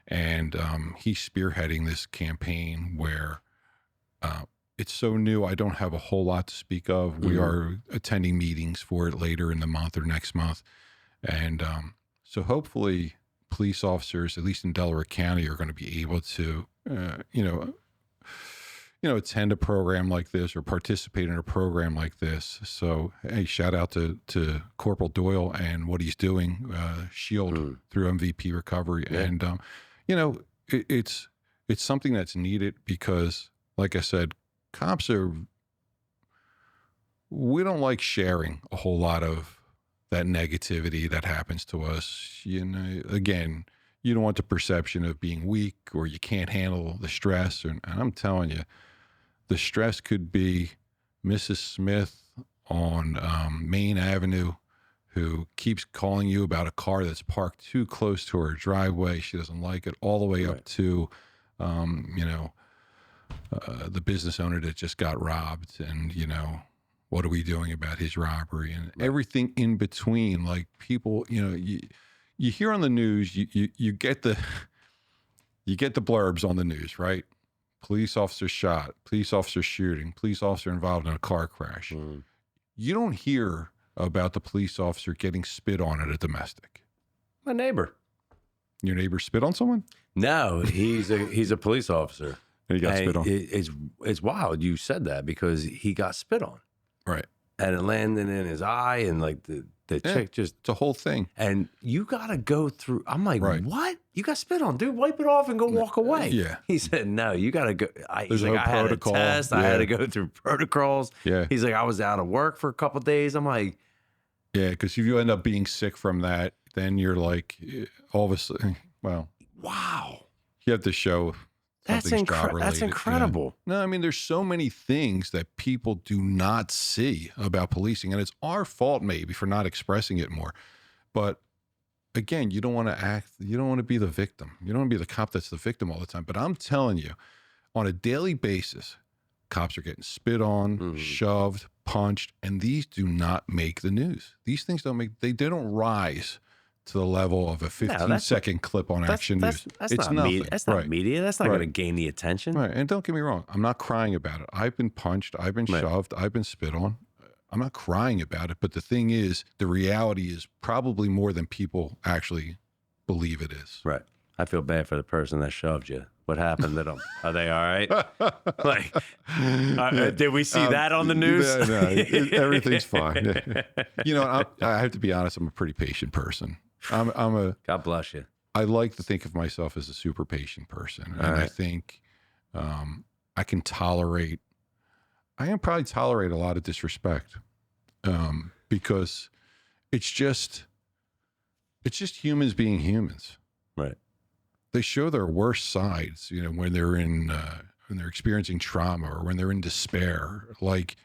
And he's spearheading this campaign where it's so new, I don't have a whole lot to speak of. We are attending meetings for it later in the month or next month. And so hopefully police officers, at least in Delaware County, are going to be able to, attend a program like this or participate in a program like this. So, hey, shout out to Corporal Doyle and what he's doing, SHIELD through MVP recovery. Yeah. And, it's something that's needed because, like I said, cops we don't like sharing a whole lot of that negativity that happens to us. Again, you don't want the perception of being weak or you can't handle the stress. And I'm telling you, the stress could be Mrs. Smith on Main Avenue, who keeps calling you about a car that's parked too close to her driveway. She doesn't like it, all the way up to, the business owner that just got robbed. And, what are we doing about his robbery and everything in between? Like, people, you hear on the news, you get the blurbs on the news, right? Police officer shot, police officer shooting, police officer involved in a car crash. You don't hear about the police officer getting spit on at a domestic. My neighbor. Your neighbor spit on someone? No, he's a police officer. And he got spit on. It's wild you said that, because he got spit on. Right. and it landed in his eye, and like the chick just, it's a whole thing. and you got to go through. I'm like, Right. what? You got spit on, dude? Wipe it off and go walk away. Yeah. He said, no, you got to go. There's He's like, no I had a protocol. test. I had Yeah. to go through protocols. Yeah. He's like, I was out of work for a couple of days. I'm like, Yeah, because if you end up being sick from that, then you're like, all of a sudden, well, wow, you have to show that's something's job that's related. Yeah. incredible. No, I mean, there's so many things that people do not see about policing, and it's our fault maybe for not expressing it more. But again, you don't want to be the victim. You don't want to be the cop that's the victim all the time. But I'm telling you, on a daily basis, cops are getting spit on, shoved, punched, and these do not make the news. These things they don't rise to the level of a 15-second clip on Action News. That's It's not nothing. media. That's not Right. media. That's not Right. going to gain the attention. Right. And don't get me wrong, I'm not crying about it. I've been punched, I've been Right. shoved, I've been spit on. I'm not crying about it. But the thing is, the reality is probably more than people actually believe it is. Right. I feel bad for the person that shoved you. What happened to them? Are they all right? Like, did we see that on the news? No, everything's fine. You know, I have to be honest, I'm a pretty patient person. God bless you. I like to think of myself as a super patient person. And I think I can probably tolerate a lot of disrespect because it's just humans being humans. Right. They show their worst sides, you know, when they're experiencing trauma or when they're in despair. Like,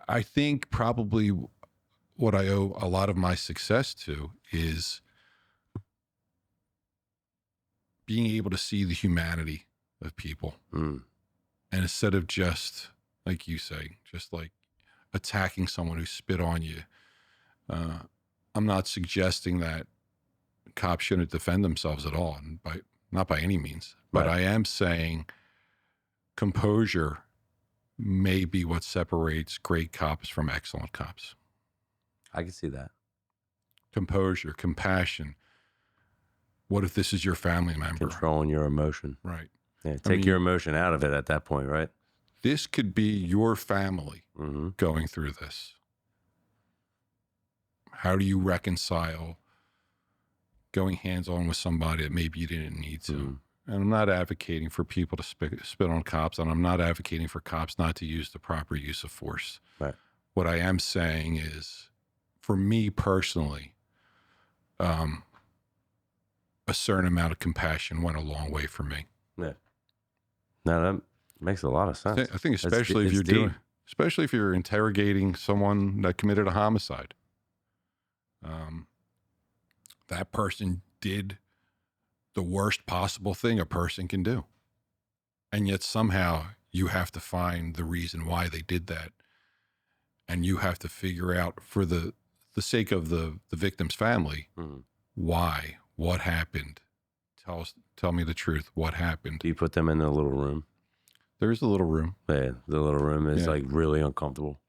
I think probably what I owe a lot of my success to is being able to see the humanity of people. And instead of just, like you say, just like attacking someone who spit on you, I'm not suggesting that cops shouldn't defend themselves at all, and not by any means. But Right. I am saying composure may be what separates great cops from excellent cops. I can see that. Composure, compassion. What if this is your family member? Controlling your emotion. Right. Yeah, take your emotion out of it at that point, right? This could be your family going through this. How do you reconcile going hands-on with somebody that maybe you didn't need to? And I'm not advocating for people to spit on cops, and I'm not advocating for cops not to use the proper use of force. Right. What I am saying is, for me personally, a certain amount of compassion went a long way for me. Yeah. No, that makes a lot of sense. I think especially if you're interrogating someone that committed a homicide. That person did the worst possible thing a person can do. And yet somehow you have to find the reason why they did that. And you have to figure out, for the sake of the victim's family, why, what happened. Tell me the truth. What happened? Do you put them in a little room? There is a little room. Yeah, the little room is like really uncomfortable.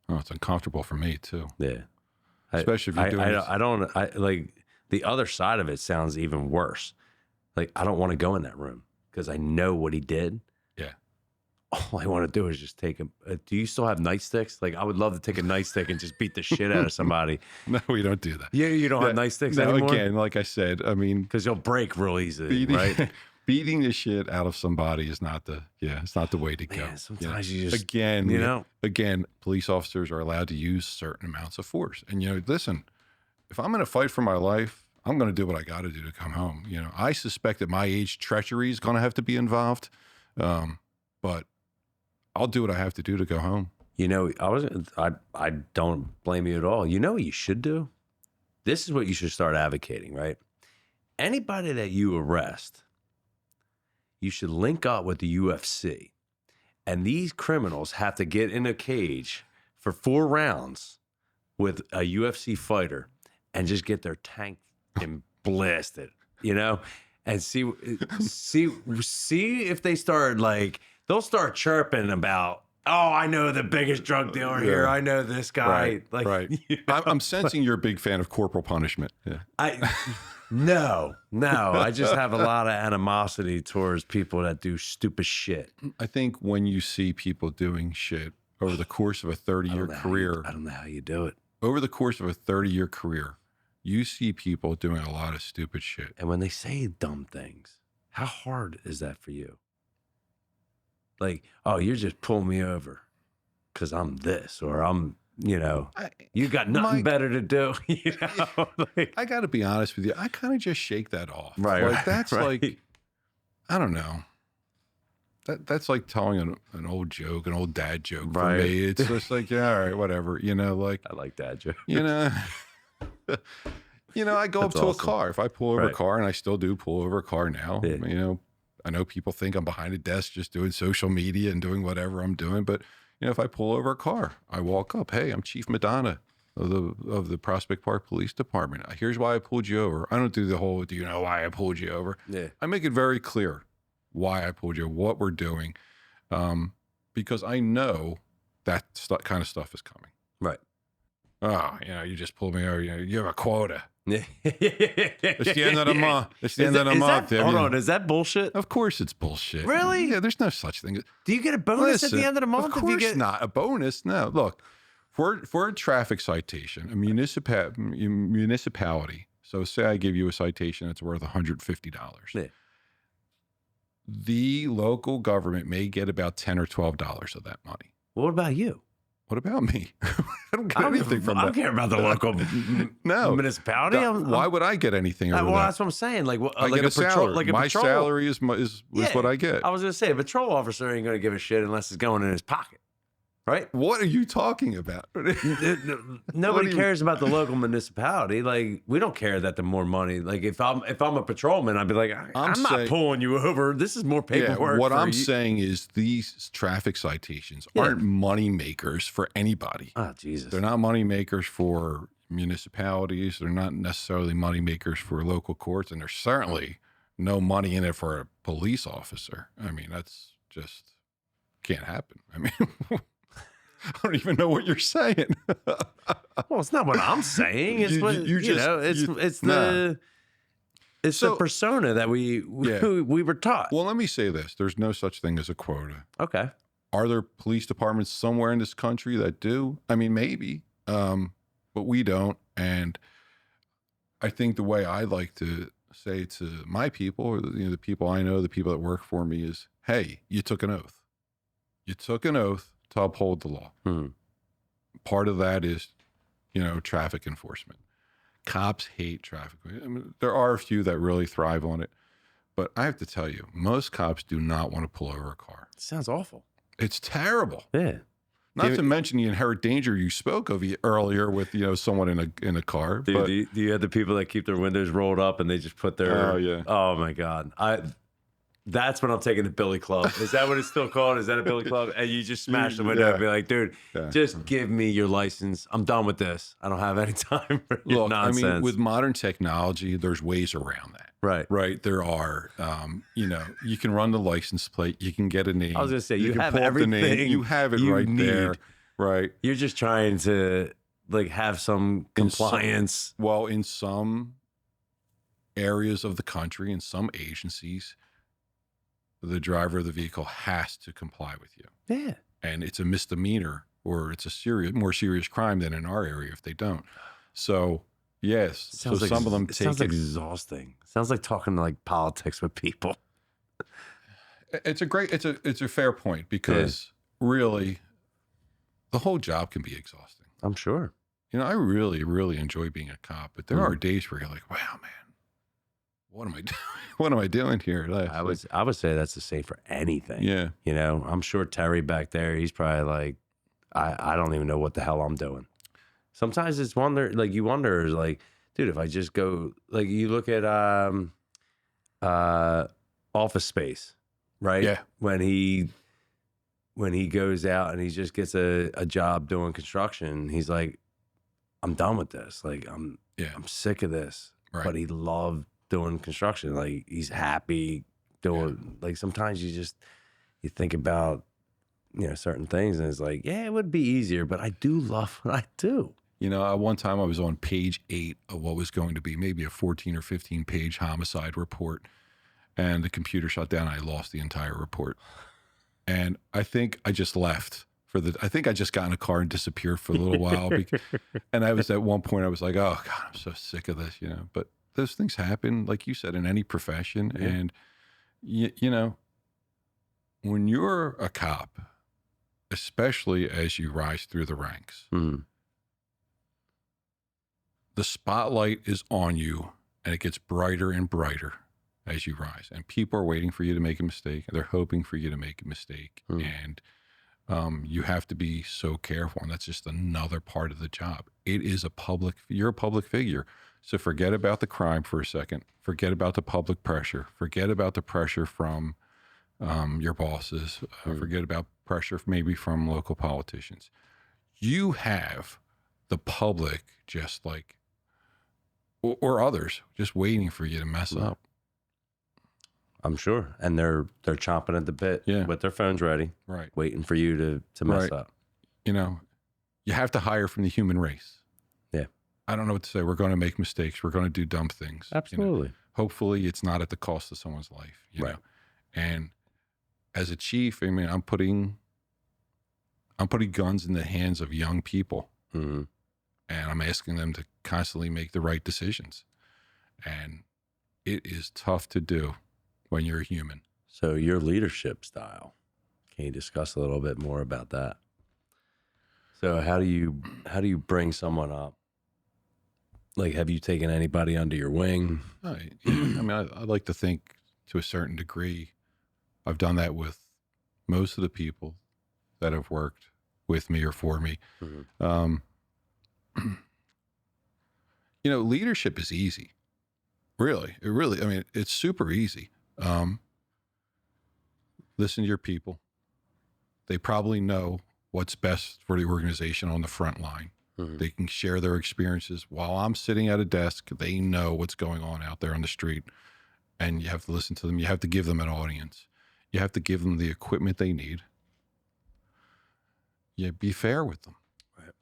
Oh, it's uncomfortable for me too. Yeah. Especially if you're doing this. I like the other side of it sounds even worse. Like, I don't want to go in that room because I know what he did. Yeah. All I want to do is just take him. Do you still have nightsticks? Like, I would love to take a nightstick and just beat the shit out of somebody. No, we don't do that. Yeah, you don't have nightsticks No, anymore? again, like I said, I mean, Because you'll break real easily, right? beating the shit out of somebody is not it's not the way to go. Man, sometimes you just, again, police officers are allowed to use certain amounts of force. And, you know, listen, if I'm in a fight for my life, I'm going to do what I got to do to come home. You know, I suspect at my age, treachery is going to have to be involved. But I'll do what I have to do to go home. You know, I don't blame you at all. You know what you should do? This is what you should start advocating, right? Anybody that you arrest, you should link up with the UFC. And these criminals have to get in a cage for 4 rounds with a UFC fighter and just get their tank and blasted, you know? And see if they start, like, they'll start chirping about, oh, I know the biggest drug dealer here. I know this guy. Right. I'm sensing you're a big fan of corporal punishment. Yeah. No. I just have a lot of animosity towards people that do stupid shit. I think when you see people doing shit, over the course of a 30-year career. I don't know how you do it. Over the course of a 30-year career, you see people doing a lot of stupid shit. And when they say dumb things, how hard is that for you? Like, oh, you're just pulling me over because I'm this, or I'm, you got nothing better to do. Like, I got to be honest with you. I kind of just shake that off. Right. Like, that's right. like, I don't know. That's like telling an old joke, an old dad joke for me. It's just like, yeah, all right, whatever. Like I like dad jokes. I go up to a car. If I pull over a car, and I still do pull over a car now, Yeah. I know people think I'm behind a desk just doing social media and doing whatever I'm doing. But, if I pull over a car, I walk up, hey, I'm Chief Madonna of the Prospect Park Police Department. Here's why I pulled you over. I don't do the whole, do you know why I pulled you over? Yeah. I make it very clear why I pulled you, what we're doing, because I know that kind of stuff is coming. Right. Oh, you just pulled me over. You have a quota. Yeah. It's the end of the month. It's the end of the month. Hold on. Is that bullshit? Of course it's bullshit. Really? Yeah, there's no such thing. Do you get a bonus at the end of the month? Of course not. A bonus? No. Look, for a traffic citation, a municipality, so say I give you a citation that's worth $150. Yeah. The local government may get about $10 or $12 of that money. What about you? What about me? I don't get anything from that. I don't care about the local municipality. Why would I get anything over well, that? that's what I'm saying. Like, I like get a patrol, salary. like a My patrol. salary is what I get. I was going to say, a patrol officer ain't going to give a shit unless it's going in his pocket, right? What are you talking about? Nobody cares about the local municipality. Like, we don't care that the more money. Like, if I'm a patrolman, I'd be like, I'm not pulling you over. This is more paperwork. What I'm saying is these traffic citations aren't money makers for anybody. Oh, Jesus. They're not money makers for municipalities. They're not necessarily money makers for local courts, and there's certainly no money in it for a police officer. I mean, that's just can't happen. I mean. I don't even know what you're saying. Well, it's not what I'm saying. It's the persona that we were taught. Well, let me say this. There's no such thing as a quota. Okay. Are there police departments somewhere in this country that do? I mean, maybe, but we don't. And I think the way I like to say to my people, or the people I know, the people that work for me is, hey, you took an oath. You took an oath to uphold the law. Part of that is, traffic enforcement. Cops hate traffic. I mean, there are a few that really thrive on it, but I have to tell you, most cops do not want to pull over a car. Sounds awful. It's terrible. Yeah. Not to mention the inherent danger you spoke of earlier with someone in a car. Dude, do you have the people that keep their windows rolled up and they just put their? Oh yeah. Oh my God. That's when I'm taking the Billy Club. Is that what it's still called? Is that a Billy Club? And you just smash the window and be like, dude, just give me your license. I'm done with this. I don't have any time for your nonsense. I mean, with modern technology, there's ways around that. Right. Right. There are, you can run the license plate. You can get a name. I was going to say, you have pull up everything. the name. You have it right there. Right. You're just trying to have some compliance. In some areas of the country, in some agencies, the driver of the vehicle has to comply with you. Yeah. And it's a misdemeanor, or it's a more serious crime than in our area if they don't. So, yes. So some of them take it. Sounds exhausting. Sounds like talking politics with people. It's a fair point, because really the whole job can be exhausting. I'm sure. I really, really enjoy being a cop, but there are days where you're like, wow, man, what am I doing? What am I doing here? I would say that's the same for anything. Yeah. I'm sure Terry back there, he's probably like, I don't even know what the hell I'm doing. Sometimes you wonder, dude, if I just go, you look at Office Space, right? Yeah. When he goes out and he just gets a job doing construction, he's like, I'm done with this. I'm sick of this. Right. But he loved doing construction. He's happy doing, sometimes you think about, certain things and it's like, yeah, it would be easier, but I do love what I do. One time I was on page 8 of what was going to be maybe a 14 or 15 page homicide report, and the computer shut down. I lost the entire report. And I think I just left I think I just got in a car and disappeared for a little while. And I was at one point, I was like, oh God, I'm so sick of this, but those things happen, like you said, in any profession. Yeah. And, when you're a cop, especially as you rise through the ranks, the spotlight is on you and it gets brighter and brighter as you rise. And people are waiting for you to make a mistake. They're hoping for you to make a mistake. And you have to be so careful. And that's just another part of the job. You're a public figure. So forget about the crime for a second. Forget about the public pressure. Forget about the pressure from your bosses. Forget about pressure maybe from local politicians. You have the public just like, or others just waiting for you to mess up. I'm sure. And they're chomping at the bit with their phones ready, Right. waiting for you to mess up. You have to hire from the human race. Yeah. I don't know what to say. We're going to make mistakes. We're going to do dumb things. Absolutely. Hopefully it's not at the cost of someone's life, you know? And as a chief, I mean, I'm putting guns in the hands of young people, and I'm asking them to constantly make the right decisions. And it is tough to do when you're a human. So your leadership style, can you discuss a little bit more about that? So how do you bring someone up? Like, have you taken anybody under your wing? I mean, I like to think to a certain degree, I've done that with most of the people that have worked with me or for me. Leadership is easy. Really, I mean, it's super easy. Listen to your people. They probably know what's best for the organization on the front line. They can share their experiences. While I'm sitting at a desk, they know what's going on out there on the street. And you have to listen to them. You have to give them an audience. You have to give them the equipment they need. Yeah, be fair with them. Right.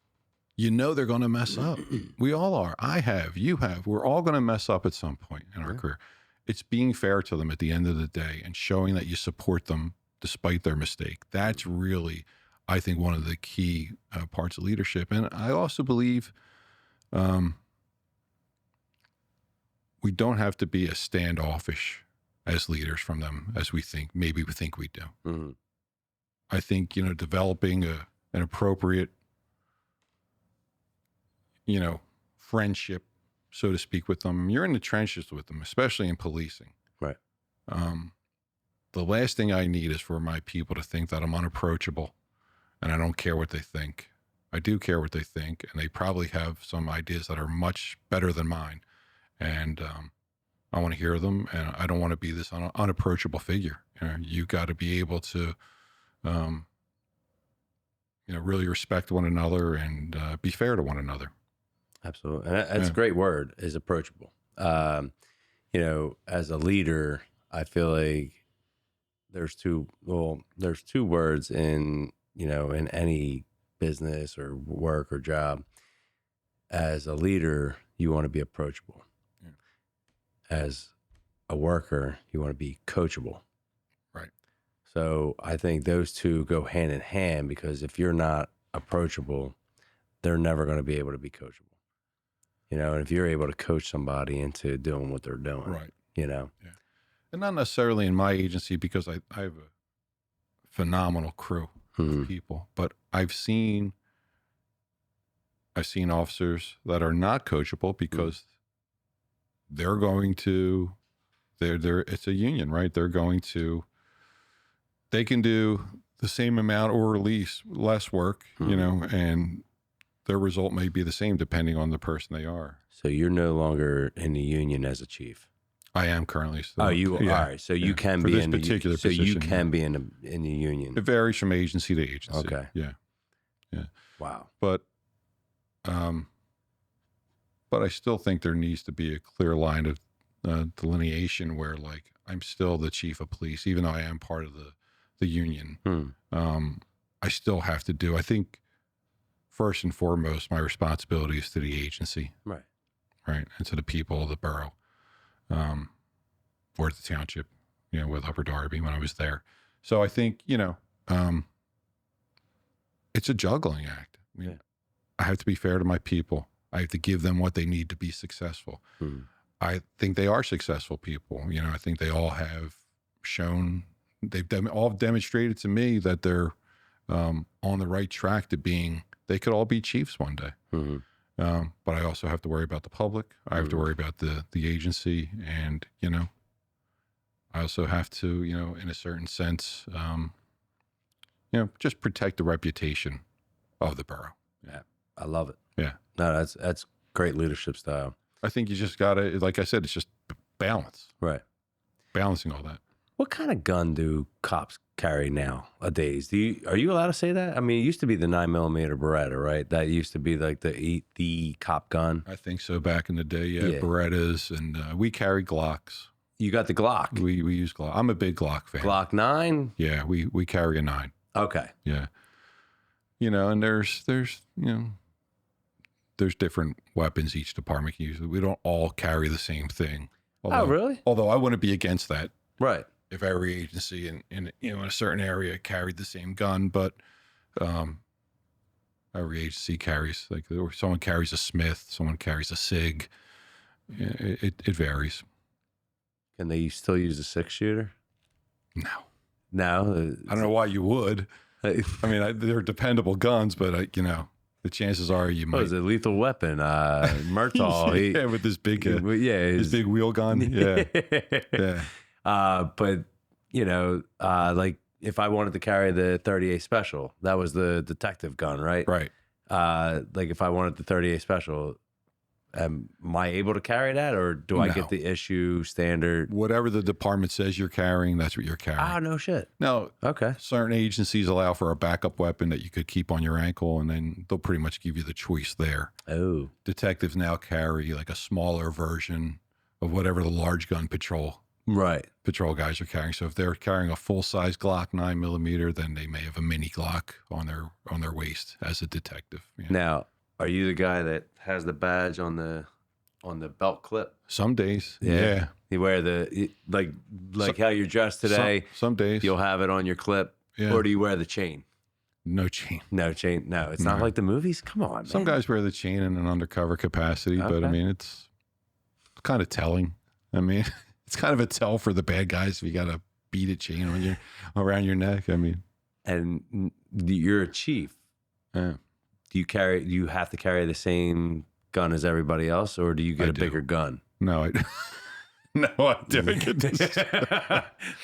They're going to mess up. We all are. I have. You have. We're all going to mess up at some point in our career. It's being fair to them at the end of the day and showing that you support them despite their mistake. That's really, I think, one of the key parts of leadership. And I also believe we don't have to be as standoffish as leaders from them as we think we do. I think, developing an appropriate, friendship, so to speak, with them. You're in the trenches with them, especially in policing. Right. The last thing I need is for my people to think that I'm unapproachable and I don't care what they think. I do care what they think, and they probably have some ideas that are much better than mine. And I want to hear them, and I don't want to be this unapproachable figure. You got to be able to, really respect one another and be fair to one another. Absolutely. And that's a great word, is approachable. As a leader, I feel like there's two words in any business or work or job. As a leader, you want to be approachable. Yeah. As a worker, you want to be coachable. Right. So I think those two go hand in hand, because if you're not approachable, they're never going to be able to be coachable. And if you're able to coach somebody into doing what they're doing, right. Yeah. And not necessarily in my agency, because I have a phenomenal crew of people, but I've seen officers that are not coachable because they're going to, it's a union, right? They can do the same amount or less work, and their result may be the same depending on the person they are. So you're no longer in the union as a chief. I am currently still. Oh, you are. Yeah, all right. So you can be in particular position. So you can be in the union. It varies from agency to agency. Okay. Yeah. Wow. But I still think there needs to be a clear line of delineation where, like, I'm still the chief of police, even though I am part of the union. I still have to do. I think first and foremost, my responsibility is to the agency. Right. Right. And to the people of the borough. Or the township, with Upper Darby when I was there. So I think, it's a juggling act. I mean, Yeah. I have to be fair to my people. I have to give them what they need to be successful. Mhm. I think they are successful people. You know, I think they all have shown, all demonstrated to me that they're on the right track to being, they could all be chiefs one day. Mhm. But I also have to worry about the public. I have to worry about the agency. And, you know, I also have to, you know, in a certain sense, you know, just protect the reputation of the borough. Yeah, I love it. Yeah. No, that's great leadership style. I think you just got to, like I said, it's just balance, Right. balancing all that. What kind of gun do cops carry nowadays? Are you allowed to say that? I mean, it used to be the 9mm Beretta, right? That used to be like the cop gun. I think so. Back in the day, Yeah. Berettas, and we carry Glocks. You got the Glock. We use Glock. I'm a big Glock fan. Glock 9. Yeah, we carry a 9. Okay. Yeah. You know, and there's you know, there's different weapons each department can use. We don't all carry the same thing. Oh, really? Although I wouldn't be against that Right. if every agency in you know, in a certain area carried the same gun, but every agency carries, like, someone carries a Smith, someone carries a SIG. It varies. Can they still use a 6-shooter? No. No. I don't know why you would. I mean, they're dependable guns, but you know, the chances are you What might. is it? Lethal Weapon. Murtaugh. Yeah, with this big, his his big wheel gun. Yeah, yeah. But you know, like if I wanted to carry the 38 Special, that was the detective gun, right? Right. Like if I wanted the 38 Special, am I able to carry that, or do I No. get the issue standard? Whatever the department says you're carrying, that's what you're carrying. Oh, no shit. Now, Okay. certain agencies allow for a backup weapon that you could keep on your ankle, and then they'll pretty much give you the choice there. Oh, Detectives now carry like a smaller version of whatever the large gun patrol right. guys are carrying. So if they're carrying a full size Glock 9mm, then they may have a mini Glock on their waist as a detective. Yeah. Now, are you the guy that has the badge on the belt clip? Some days, Yeah. yeah. You wear like how you're dressed today. Some days, You'll have it on your clip, Yeah. or do you wear the chain? no chain. No chain. No, it's not No. like the movies. Come on, man. Some guys wear the chain in an undercover capacity, but I Okay. mean, it's kind of telling. I mean, it's kind of a tell for the bad guys if you got a beaded chain on around your neck. I mean, And you're a chief. yeah. Do you have to carry the same gun as everybody else, or do you get I a do. bigger gun? No, no, I don't get this.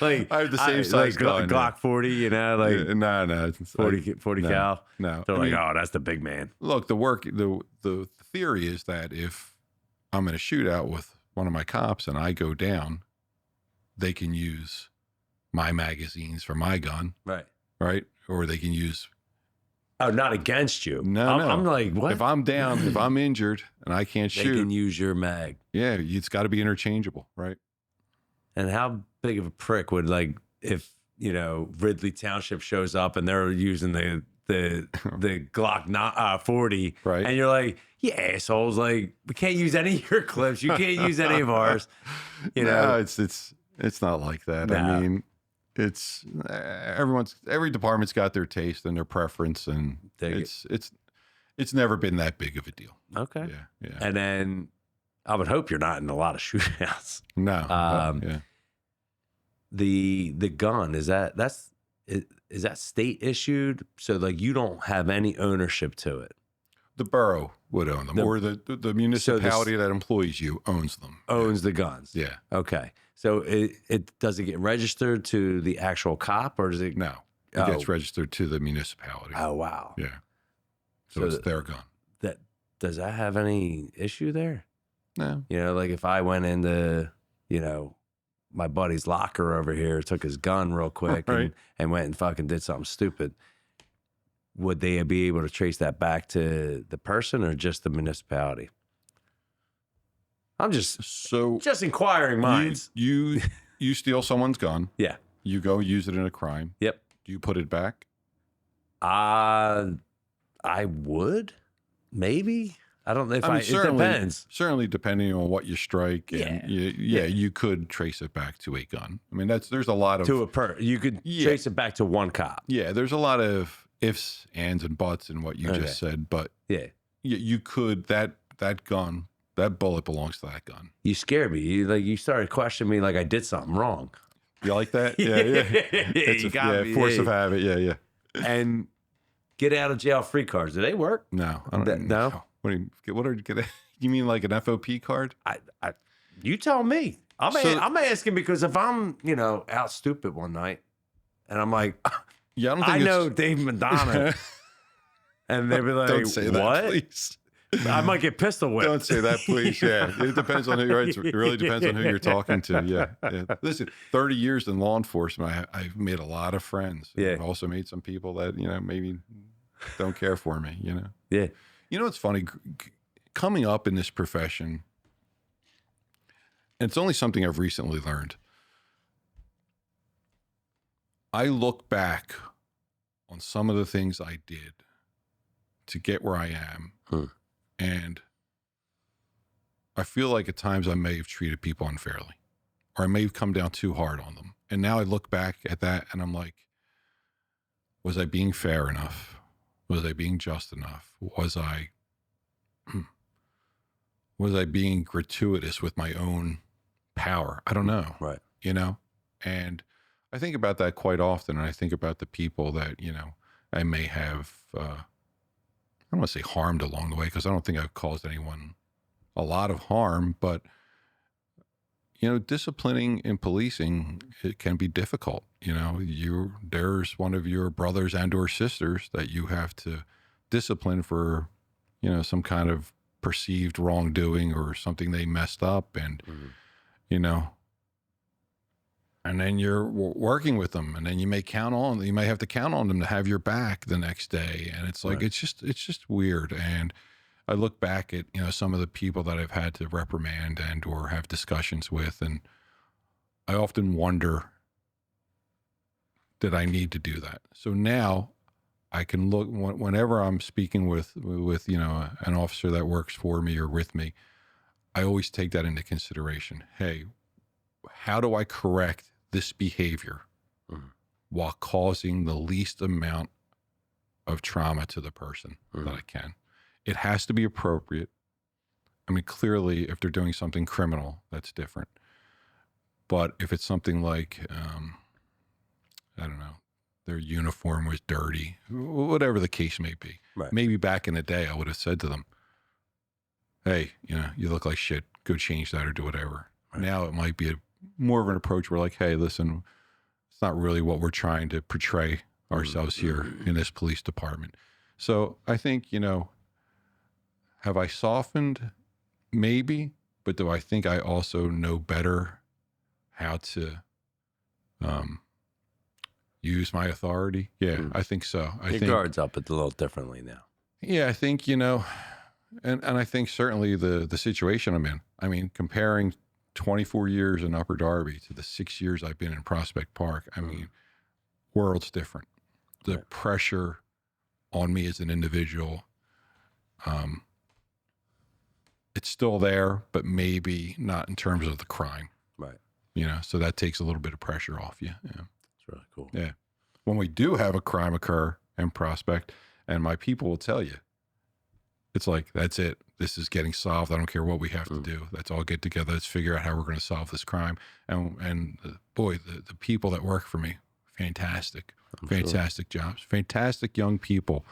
Like I have the same size gun, Glock 40, you know, like no, 40 no, cal. No, They're I like, mean, oh, that's the big man. look, the theory is that if I'm in a shootout with one of my cops and I go down, they can use my magazines for my gun, Right. right? Or they can use. Oh, not against you. No, no. I'm like, what? If I'm down, if I'm injured and I can't They shoot, can use your mag. yeah, it's got to be interchangeable, right? And how big of a prick would, like, if, you know, Ridley Township shows up and they're using the Glock 40, Right. and you're like, yeah, assholes, like, we can't use any of your clips. You can't use any of ours. You know, No, it's not like that. No. I mean, it's every department's got their taste and their preference, and Dig it. it's never been that big of a deal. okay. Yeah, yeah. And then I would hope you're not in a lot of shootouts. No, yeah. The gun, is that state issued? So like you don't have any ownership to it. The borough would own them, or the municipality that employs you owns them. Owns the guns. Yeah. Okay. So it does it get registered to the actual cop, or does it? No, it gets registered to the municipality. Oh wow. Yeah. So So it's their gun. Does that have any issue there? No. You know, like if I went into, you know, my buddy's locker over here, took his gun real quick Right. and went and fucking did something stupid, would they be able to trace that back to the person or just the municipality? I'm just So inquiring minds. you steal someone's gun. Yeah. You go use it in a crime. Yep. Do you put it back? I would, maybe. I don't know if it depends. Certainly, depending on what you strike, and you could trace it back to a gun. I mean, there's a lot of You could Yeah. trace it back to one cop. there's a lot of ifs, ands, and buts in what you just said, but Yeah. you could that gun, that bullet belongs to that gun. You scared me. You started questioning me like I did something wrong. You like that? Yeah, yeah. It's You got me. force of habit. Yeah, yeah. And get out of jail free cards. Do they work? No, I don't. No. What do you? What are get? You mean like an FOP card? You tell me. So- I'm asking because if I'm, out stupid one night and I'm like, Yeah, I don't think I it's- know Dave Madonna, and they'd be like, Don't say that, what? please. I might get pistol whipped. Don't say that, please. Yeah, it depends on who you're. It really depends on who you're talking to. Yeah. Listen, 30 years in law enforcement, I've made a lot of friends. Yeah. I've also made some people that maybe don't care for me. Yeah. It's funny coming up in this profession. And it's only something I've recently learned. I look back on some of the things I did to get where I am. And I feel like at times I may have treated people unfairly, or I may have come down too hard on them. And now I look back at that and I'm like, was I being fair enough? Was I being just enough? Was I being gratuitous with my own power? I don't know. Right. And I think about that quite often. And I think about the people that, I may have, I don't want to say harmed along the way, because I don't think I've caused anyone a lot of harm, but disciplining in policing, it can be difficult. There's one of your brothers and or sisters that you have to discipline for, some kind of perceived wrongdoing or something they messed up. And, and then you're working with them, and then you may have to count on them to have your back the next day. And it's like, Right. it's just weird. And I look back at, some of the people that I've had to reprimand and or have discussions with, and I often wonder, did I need to do that? So now I can look whenever I'm speaking with an officer that works for me or with me, I always take that into consideration. Hey, how do I correct this behavior while causing the least amount of trauma to the person that I can? It has to be appropriate. I mean, clearly, if they're doing something criminal, that's different. But if it's something like, I don't know, their uniform was dirty, whatever the case may be. Right. Maybe back in the day, I would have said to them, hey, you look like shit. Go change that or do whatever. Right. Now it might be more of an approach where like, hey, listen, it's not really what we're trying to portray ourselves here in this police department. So I think, have I softened? Maybe, but do I think I also know better how to use my authority? Yeah, I think so. I Your think guard's up a little differently now. Yeah, I think, and I think certainly the situation I'm in. I mean, comparing 24 years in Upper Darby to the 6 years I've been in Prospect Park, I mean, world's different. The pressure on me as an individual, it's still there, but maybe not in terms of the crime. Right. So that takes a little bit of pressure off you. Yeah. That's really cool. Yeah. When we do have a crime occur in Prospect, and my people will tell you, it's like, that's it. This is getting solved. I don't care what we have to do. Let's all get together. Let's figure out how we're going to solve this crime. And boy, the people that work for me, fantastic, fantastic jobs, fantastic young people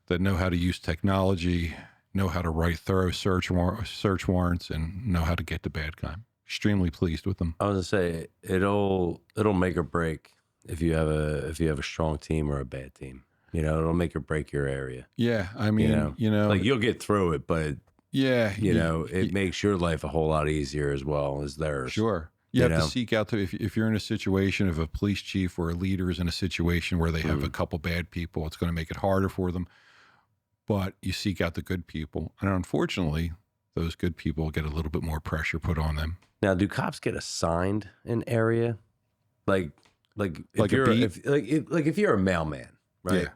that know how to use technology, know how to write thorough search warrants, and know how to get to bad crime. Extremely pleased with them. I was gonna say it'll make or break if you have a strong team or a bad team. It'll make or break your area. Yeah, I mean, like you'll get through it, but yeah, it makes your life a whole lot easier as well as theirs. Sure. You have to seek out if you're in a situation, if a police chief or a leader is in a situation where they have a couple bad people, it's going to make it harder for them. But you seek out the good people, and unfortunately, those good people get a little bit more pressure put on them. Now, do cops get assigned an area, like if you're a mailman, right? Yeah.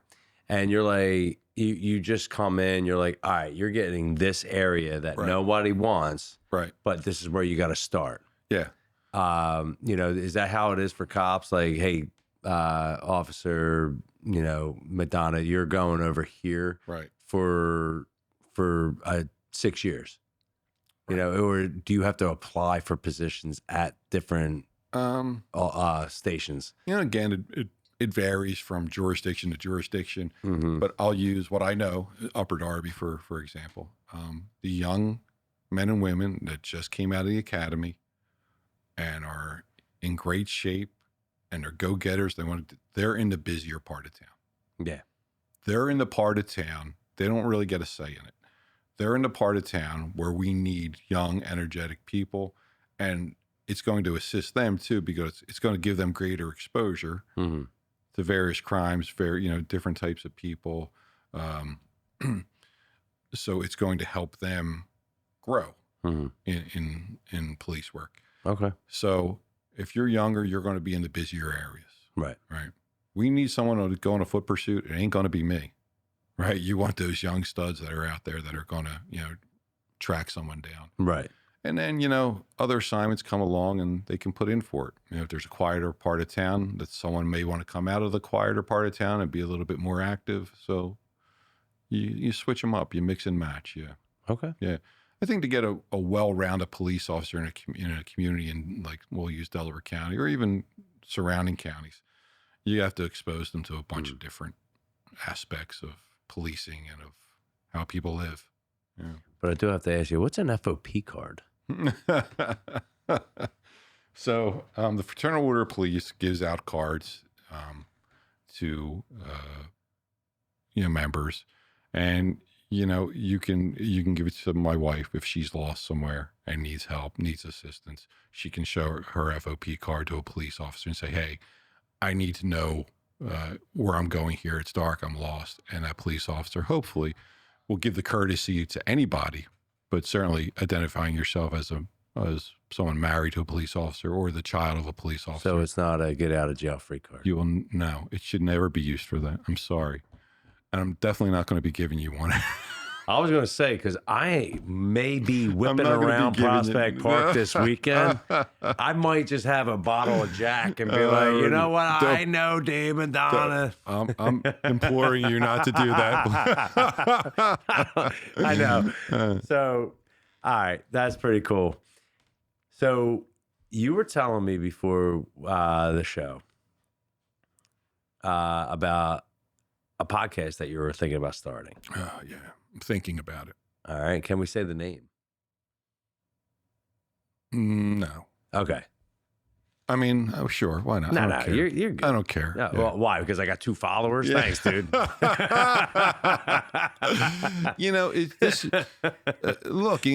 And you're like, you just come in, you're like, all right, you're getting this area that nobody wants, Right. but this is where you got to start. Yeah. Is that how it is for cops? Like, hey, officer, Madonna, you're going over here Right. for 6 years, or do you have to apply for positions at different stations? Again, it varies from jurisdiction to jurisdiction, Mm-hmm. but I'll use what I know, Upper Darby, for example. The young men and women that just came out of the academy and are in great shape and they're go-getters. They're in the busier part of town. Yeah. They're in the part of town. They don't really get a say in it. They're in the part of town where we need young, energetic people, and it's going to assist them too, because it's going to give them greater exposure Mm-hmm. to various crimes, different types of people. So it's going to help them grow Mm-hmm. in police work. Okay. So if you're younger, you're going to be in the busier areas. Right. Right. We need someone to go on a foot pursuit. It ain't going to be me. Right. You want those young studs that are out there that are going to, track someone down. Right. And then, other assignments come along and they can put in for it. If there's a quieter part of town, that someone may want to come out of the quieter part of town and be a little bit more active. So you switch them up, you mix and match. Yeah. Okay. Yeah. I think to get a well-rounded police officer in a community, and like we'll use Delaware County or even surrounding counties, you have to expose them to a bunch of different aspects of policing and of how people live. Yeah. But I do have to ask you, what's an FOP card? So the Fraternal Order of Police gives out cards to members, and you can give it to my wife if she's lost somewhere and needs help, needs assistance. She can show her FOP card to a police officer and say, "Hey, I need to know where I'm going here. It's dark. I'm lost." And that police officer hopefully will give the courtesy to anybody, but certainly identifying yourself as someone married to a police officer or the child of a police officer. So it's not a get out of jail free card. You will no. It should never be used for that. I'm sorry, and I'm definitely not going to be giving you one. I was going to say, because I may be whipping not gonna around be giving Prospect you- Park this weekend. I might just have a bottle of Jack and be like, you know what? I know Dave and Donna. I'm imploring you not to do that. I know. So, all right, that's pretty cool. So you were telling me before the show about a podcast that you were thinking about starting. Yeah, I'm thinking about it. All right. Can we say the name? No. Okay. I mean, sure. Why not? I No, don't care. you're good. I don't care. No, Yeah. well, why? Because I got 2 followers? Yeah. Thanks, dude. Look,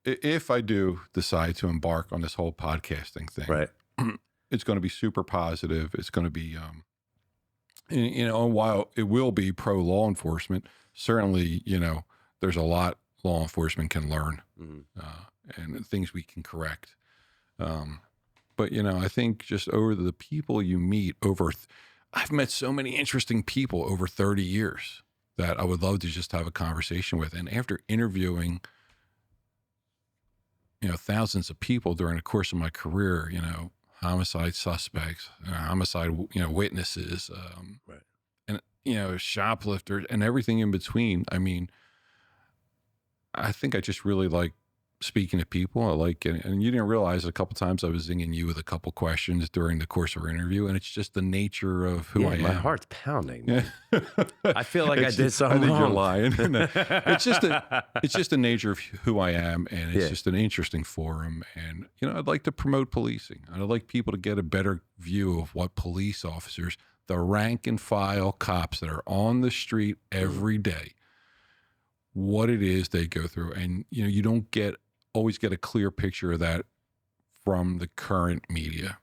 if I do decide to embark on this whole podcasting thing, Right. it's going to be super positive. It's going to be, while it will be pro law enforcement, certainly, there's a lot law enforcement can learn and things we can correct. But, I think just over the people you meet I've met so many interesting people over 30 years that I would love to just have a conversation with. And after interviewing, thousands of people during the course of my career, homicide suspects, homicide, witnesses, Right. and, shoplifters and everything in between. I mean, I think I just really like speaking to people. I like it. And you didn't realize a couple times I was zinging you with a couple questions during the course of our interview. And it's just the nature of who I am. My heart's pounding. Yeah. I feel like I It's did just- something I think wrong. you're lying. No. It's just the nature of who I am, and it's just an interesting forum. And I'd like to promote policing. I'd like people to get a better view of what police officers, the rank and file cops that are on the street every day, what it is they go through. And you don't always get a clear picture of that from the current media,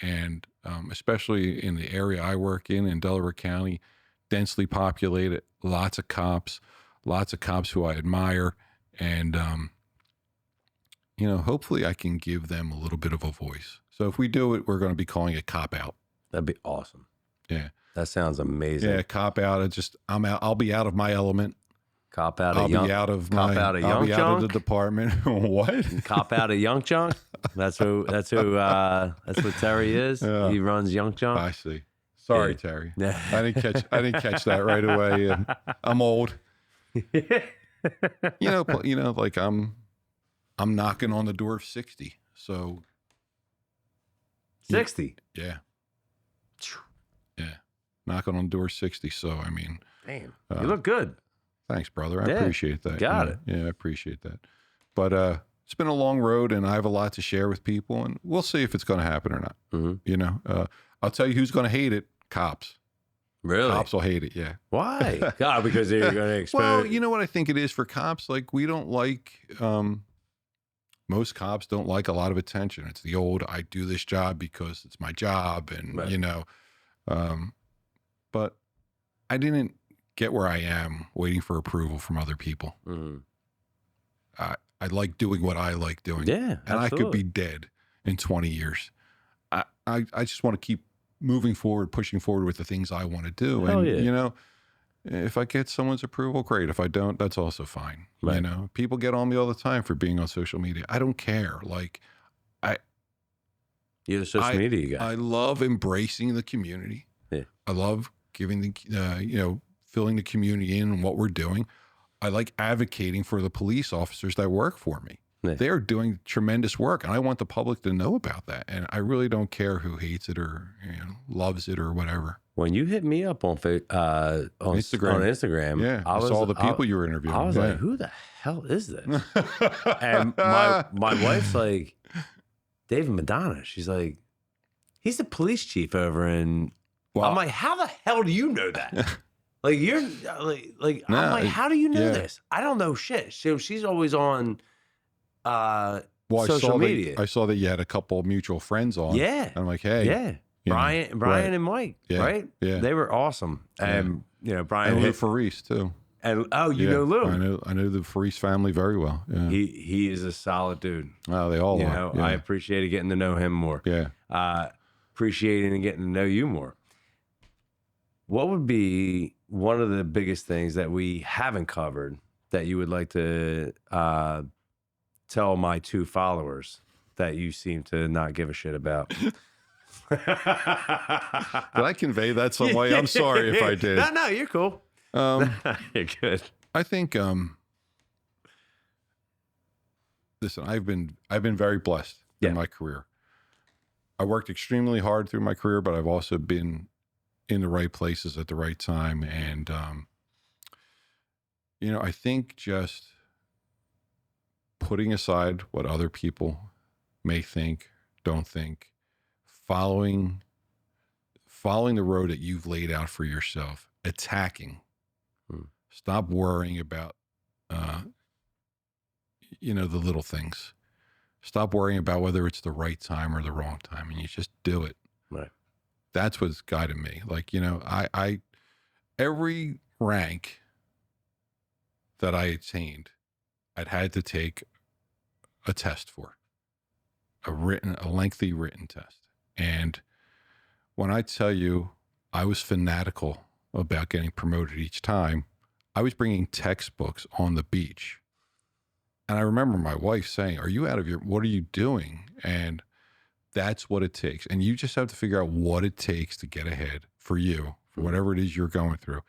and especially in the area I work in Delaware County, densely populated, lots of cops who I admire. And, hopefully I can give them a little bit of a voice. So if we do it, we're going to be calling it Cop Out. That'd be awesome. Yeah. That sounds amazing. Yeah. Cop Out. I'll be out of my element. Cop out I'll of young. be out of Cop my. out of I'll young be out of the junk. department. What? Cop out of Young Junk. That's who. That's who. That's what Terry is. Yeah. He runs Young Junk. I see. Sorry, Yeah. Terry. Yeah. I didn't catch that right away. I'm old. Like I'm knocking on the door of 60. So 60. yeah, knocking on the door of 60. So I mean, Damn, you look good. thanks, brother. I Yeah, appreciate that. got Yeah, it. Yeah, I appreciate that. But it's been a long road, and I have a lot to share with people, and we'll see if it's going to happen or not. Mm-hmm. I'll tell you who's going to hate it. Cops. Really? Cops will hate it. Yeah. Why? God, because they're going to expose. Well, you know what I think it is for cops? Like, we don't like, most cops don't like a lot of attention. It's the old, I do this job because it's my job. And, Right. But I didn't get where I am waiting for approval from other people. Mm. I like doing what I like doing. Yeah, And I could be absolutely. dead in 20 years. I just want to keep moving forward, pushing forward with the things I want to do. Hell And, yeah. if I get someone's approval, great. If I don't, that's also fine. Right. People get on me all the time for being on social media. I don't care. Like, You're the social media guy. I love embracing the community. Yeah. I love giving filling the community in on what we're doing. I like advocating for the police officers that work for me. Yeah. They're doing tremendous work, and I want the public to know about that. And I really don't care who hates it or loves it or whatever. When you hit me up on Instagram, Yeah, I saw the people you were interviewing. I was Yeah. like, "Who the hell is this?" And my wife's like, "David Madonna." She's like, "He's the police chief over in." Well, I'm like, "How the hell do you know that?" Like you're like No, I'm like, "How do you know yeah. this?" I don't know shit. So she's always on well, social media. I saw that you had a couple of mutual friends on. Yeah. I'm like, hey, Yeah. Brian right. and Mike, Yeah, right? yeah. They were awesome. And Brian and Lou hit, Faris too. and you Yeah, know Lou. I know the Faris family very well. Yeah. He is a solid dude. Oh, they all You are. know, Yeah. I appreciated getting to know him more. Yeah. Appreciating and getting to know you more. What would be one of the biggest things that we haven't covered that you would like to tell my 2 followers that you seem to not give a shit about? Did I convey that some way? I'm sorry if I did. No, you're cool. You're good. I think listen, I've been very blessed Yeah. in my career. I worked extremely hard through my career, but I've also been in the right places at the right time. And I think just putting aside what other people may think, don't think, following the road that you've laid out for yourself, attacking. Stop worrying about the little things. Stop worrying about whether it's the right time or the wrong time, and you just do it. Right. That's what's guided me. Like, I every rank that I attained, I'd had to take a test for, a lengthy written test. And when I tell you I was fanatical about getting promoted each time, I was bringing textbooks on the beach. And I remember my wife saying, what are you doing? And that's what it takes. And you just have to figure out what it takes to get ahead for you, for whatever it is you're going through,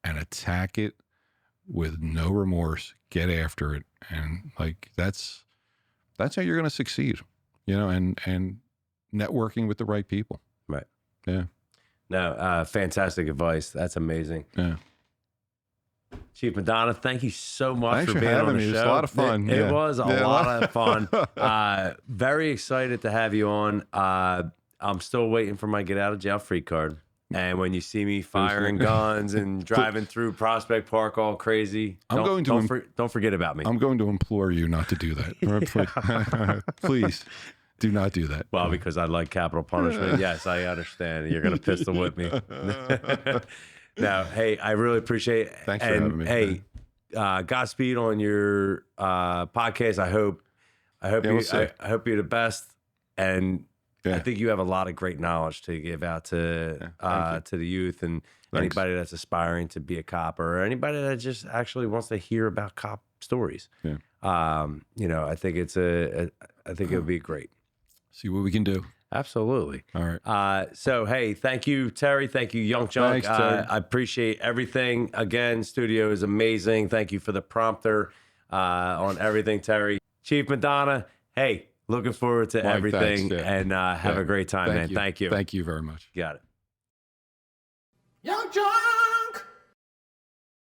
and attack it with no remorse, get after it. And like, that's how you're going to succeed, and networking with the right people. Right. Yeah. No, fantastic advice. That's amazing. Yeah. Chief Madonna, thank you so much Thanks for for being on having the me. show. It was a lot of fun. It Yeah. was a Yeah, lot of fun. Very excited to have you on. I'm still waiting for my get out of jail free card. And when you see me firing guns and driving through Prospect Park all crazy, don't forget about me. I'm going to implore you not to do that. Please do not do that. Well, because I like capital punishment. Yes, I understand. You're going to pistol whip me. No, hey, I really appreciate it. Thanks for having me. Hey, Godspeed on your podcast. I hope we'll see. I hope you're the best. And Yeah. I think you have a lot of great knowledge to give out to the youth and Thanks. anybody that's aspiring to be a cop or anybody that just actually wants to hear about cop stories. Yeah. I think I think it would be great. See what we can do. Absolutely. All right. So, hey, thank you, Terry. Thank you, Young Junk. Thanks, Terry. I appreciate everything. Again, studio is amazing. Thank you for the prompter on everything, Terry. Chief Madonna, hey, looking forward to Mike, everything thanks, yeah. and have a great time, man. You. Thank you. Thank you very much. Got it.